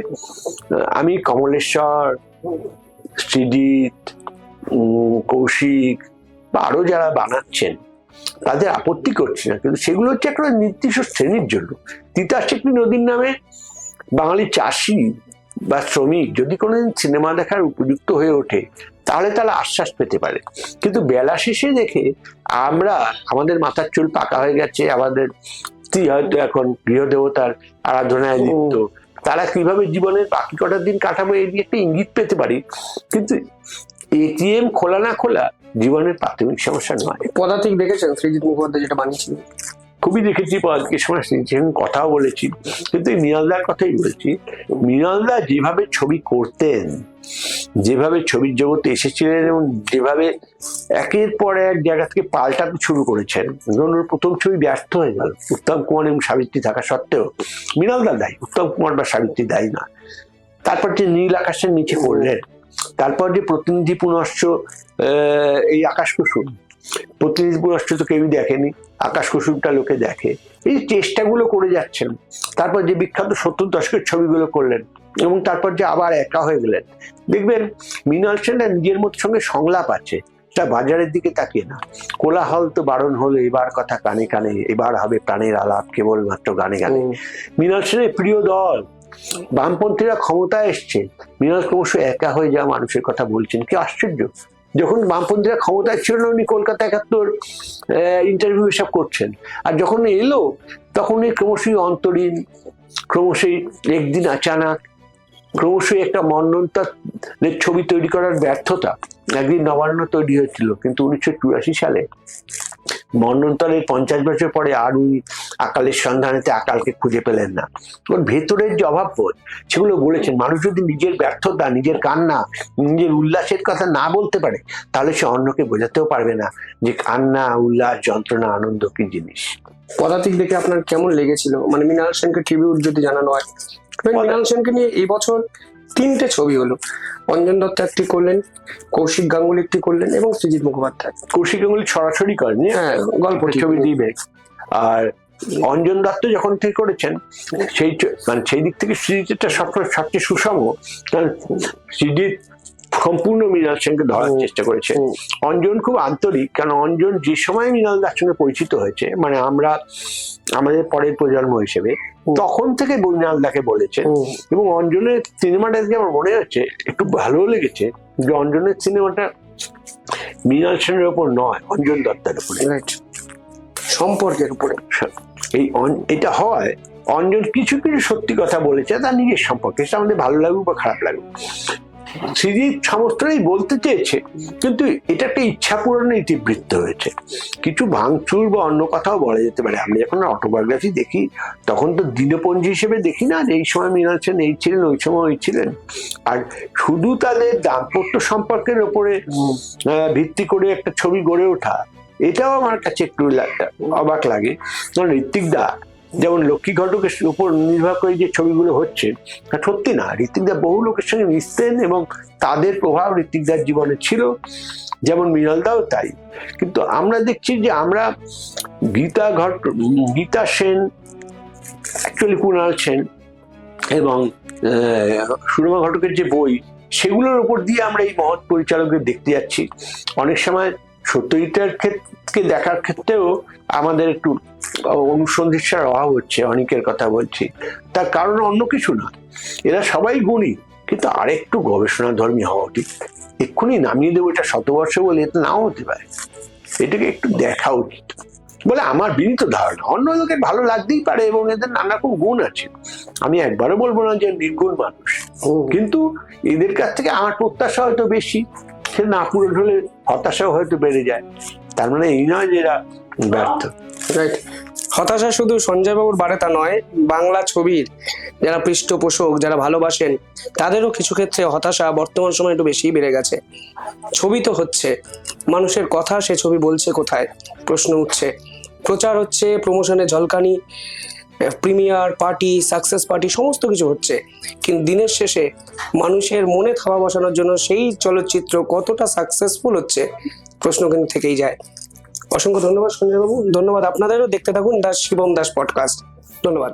আমি কমলেশ্বর, শ্রীজিৎ, কৌশিক বা আরো যারা বানাচ্ছেন তাদের আপত্তি করছি না, কিন্তু সেগুলো হচ্ছে একটা নির্দিষ্ট শ্রেণীর জন্য। তিতাসেকনি নদীর নামে বাঙালি চাষি বা শ্রমিক যদি কোনোদিন সিনেমা দেখার উপযুক্ত হয়ে ওঠে তাহলে তারা আশ্বাস পেতে পারে, কিন্তু বেলা শেষে দেখে আমাদের মাথার চুল পাকা হয়ে গেছে, আমাদের স্ত্রী হয়তো এখন গৃহদেবতার আরাধনায় লিপ্ত, তারা কিভাবে জীবনের বাকি কটা দিন কাটাবো এই দিয়ে একটা ইঙ্গিত পেতে পারি, কিন্তু এটিএম খোলা না খোলা জীবনের প্রাথমিক সমস্যা নয়। পদাতিক দেখেছেন শ্রীজিৎ মুখোপাধ্যায় যেটা বানিয়েছিলেন? খুবই দেখেছি, পদাতিকের সময় কথাও বলেছি, কিন্তু এই মৃণালদার কথাই বলছি। মৃণালদা যেভাবে ছবি করতেন, যেভাবে ছবির জগতে এসেছিলেন এবং যেভাবে একের পর এক জায়গা থেকে পাল্টাতে শুরু করেছেন, ধরুন প্রথম ছবি ব্যর্থ হয়ে গেল, উত্তম কুমার এবং সাবিত্রী থাকা সত্ত্বেও মৃণালদা দায়ী, উত্তম কুমার বা সাবিত্রী দায়ী না। তারপর যে নীল আকাশের নিচে করলেন, তারপর যে প্রতিনিধি পুনশ্চ এই আকাশ কুসুম, প্রতিনিধি পুনশ্চ তো কেউই দেখেনি, আকাশ কুসুমটা লোকে দেখে, এই চেষ্টাগুলো করে যাচ্ছেন। তারপর যে বিখ্যাত 70 দশকের ছবিগুলো করলেন এবং তারপর যে আবার একা হয়ে গেলেন, দেখবেন মৃণাল সেনের নিজের মধ্যে সঙ্গে সংলাপ আছে, তা বাজারের দিকে তাকিয়ে না। কোলাহল তো বারণ হলো এবার কথা কানে কানে, এবার হবে প্রাণের আলাপ কেবলমাত্র গানে গানে। মৃণাল সেনের প্রিয় দল বামপন্থীরা ক্ষমতায় এসছে, মৃণাল ক্রমশ একা হয়ে যাওয়া মানুষের কথা বলছেন, কি আশ্চর্য। যখন বামপন্থীরা ক্ষমতায় ছিল না উনি কলকাতা 71 ইন্টারভিউ এসব করছেন, আর যখন এলো তখন ক্রমশই অন্তরীণ, ক্রমশই একদিন আচানক, ক্রমশই একটা মন্বন্তরের ছবি তৈরি করার ব্যর্থতা। একদিন নবান্ন তৈরি হয়েছিল, কিন্তু 1984 সালে মন্বন্তরের 50 বছর পরে আর উনি আকালের সন্ধানেতে আকালকে খুঁজে পেলেন না। ওর ভেতরের যে অভাববোধ সেগুলো বলেছেন। মানুষ যদি নিজের ব্যর্থতা, নিজের কান্না, নিজের উল্লাসের কথা না বলতে পারে তাহলে সে অন্যকে বোঝাতেও পারবে না যে কান্না, উল্লাস, যন্ত্রণা, আনন্দ কি জিনিস। পদাতিক দেখে আপনার কেমন লেগেছিল? মানে মৃণাল সেনকে ট্রিবিউট যদি জানানো হয়। মৃণাল সেনকে নিয়ে এই বছর 3টে ছবি হলো, অঞ্জন দত্ত একটি করলেন, কৌশিক গাঙ্গুলি একটি করলেন এবং শ্রীজিৎ মুখোপাধ্যায়। কৌশিক গাঙ্গুলি সরাসরি করেনি, হ্যাঁ, গল্প ছবি দিবে। আর অঞ্জন দত্ত যখন থেকে করেছেন সেই দিক থেকে শ্রীজিৎটা সবচেয়ে সুষম, কারণ শ্রীজিৎ সম্পূর্ণ মৃণাল সেনকে ধরার চেষ্টা করেছে। অঞ্জন খুব আন্তরিক, কারণ অঞ্জন যে সময় মৃণালদার সঙ্গে পরিচিত হয়েছে, মানে আমাদের পরের প্রজন্ম হিসেবে, তখন থেকে মৃণালদাকে বলেছে। এবং অঞ্জনের সিনেমাটা দেখে আমার মনে হচ্ছে একটু ভালো লেগেছে যে অঞ্জনের সিনেমাটা মৃণাল সেনের উপর নয়, অঞ্জন দত্তের উপরে, সম্পর্কের উপরে। এটা হয় অঞ্জন কিছু কিছু সত্যি কথা বলেছে তার নিজের সম্পর্কে, সেটা আমাদের ভালো লাগুক বা খারাপ লাগুক। শ্রীজিৎ সমস্তটাই বলতে চেয়েছে, কিন্তু এটা একটা ইচ্ছা পূরণের ইতিবৃত্ত হয়েছে। কিছু ভাঙচুর বা অন্য কথাও বলা যেতে পারে। আমি যখন অটোবায়োগ্রাফি দেখি তখন তো দিনপঞ্জি হিসেবে দেখি না যে এই সময় মৃণাল সেন এই ছিলেন, ওই সময় ওই ছিলেন। আর শুধু তাদের দাম্পত্য সম্পর্কের উপরে ভিত্তি করে একটা ছবি গড়ে ওঠা, এটাও আমার কাছে একটু অবাক লাগে। কারণ ঋত্বিক দা যেমন লক্ষ্মী ঘটকের উপর নির্ভর করে যে ছবিগুলো হচ্ছে, সত্যি না, ঋত্বিক দা বহু লোকের সঙ্গে মিশতেন এবং তাদের প্রভাব ঋত্বিক দার জীবনে ছিল, যেমন মৃণালদাও তাই। কিন্তু আমরা দেখছি যে আমরা গীতা সেন, অ্যাকচুয়ালি কুণাল সেন এবং সুরমা ঘটকের যে বই, সেগুলোর উপর দিয়ে আমরা এই মহৎ পরিচালকদের দেখতে যাচ্ছি। অনেক সময় সত্যজিতের ক্ষেত্রে দেখার ক্ষেত্রেও আমাদের একটু অনুসন্ধিৎসার অভাব হচ্ছে। অনেকের কথা বলছি, তার কারণ অন্য কিছু না, এরা সবাই গুণী, কিন্তু আরেকটু গবেষণা ধর্মী হওয়া উচিত। এক্ষুনি নামিয়ে দেবো এটা শতবর্ষ বলে এটা নাও হতে পারে, এটাকে একটু দেখা উচিত বলে আমার বিনীত ধারণা। অন্য লোকের ভালো লাগতেই পারে এবং এদের নানা রকম গুণ আছে, আমি একবারও বলবো না যে নির্গুণ মানুষ, কিন্তু এদের কাছ থেকে আমার প্রত্যাশা হয়তো বেশি, সে না পূরণ হলে হতাশাও হয়তো বেড়ে যায়। তার মানে এই নয় যে এরা ব্যর্থ। রাইট। হতাশা শুধু সঞ্জয় বাবুর বাড়ে তা নয়, বাংলা ছবির যারা পৃষ্ঠপোষক, যারা ভালোবাসেন, তাদেরও কিছু ক্ষেত্রে হতাশা বর্তমান সময় একটু বেশি বেড়ে গেছে। ছবি তো হচ্ছে, মানুষের কথা সে ছবি বলছে কোথায় প্রশ্ন উঠছে। প্রচার হচ্ছে, প্রমোশনে ঝলকানি, প্রিমিয়ার পার্টি, সাকসেস পার্টি, সমস্ত কিছু হচ্ছে, কিন্তু দিনের শেষে মানুষের মনে থাবা বসানোর জন্য সেই চলচ্চিত্র কতটা সাকসেসফুল হচ্ছে প্রশ্ন কিন্তু থেকেই যায়। অসংখ্য ধন্যবাদ সঞ্জয় বাবু, ধন্যবাদ আপনাদেরও। দেখতে থাকুন শিবম দাস পডকাস্ট। ধন্যবাদ।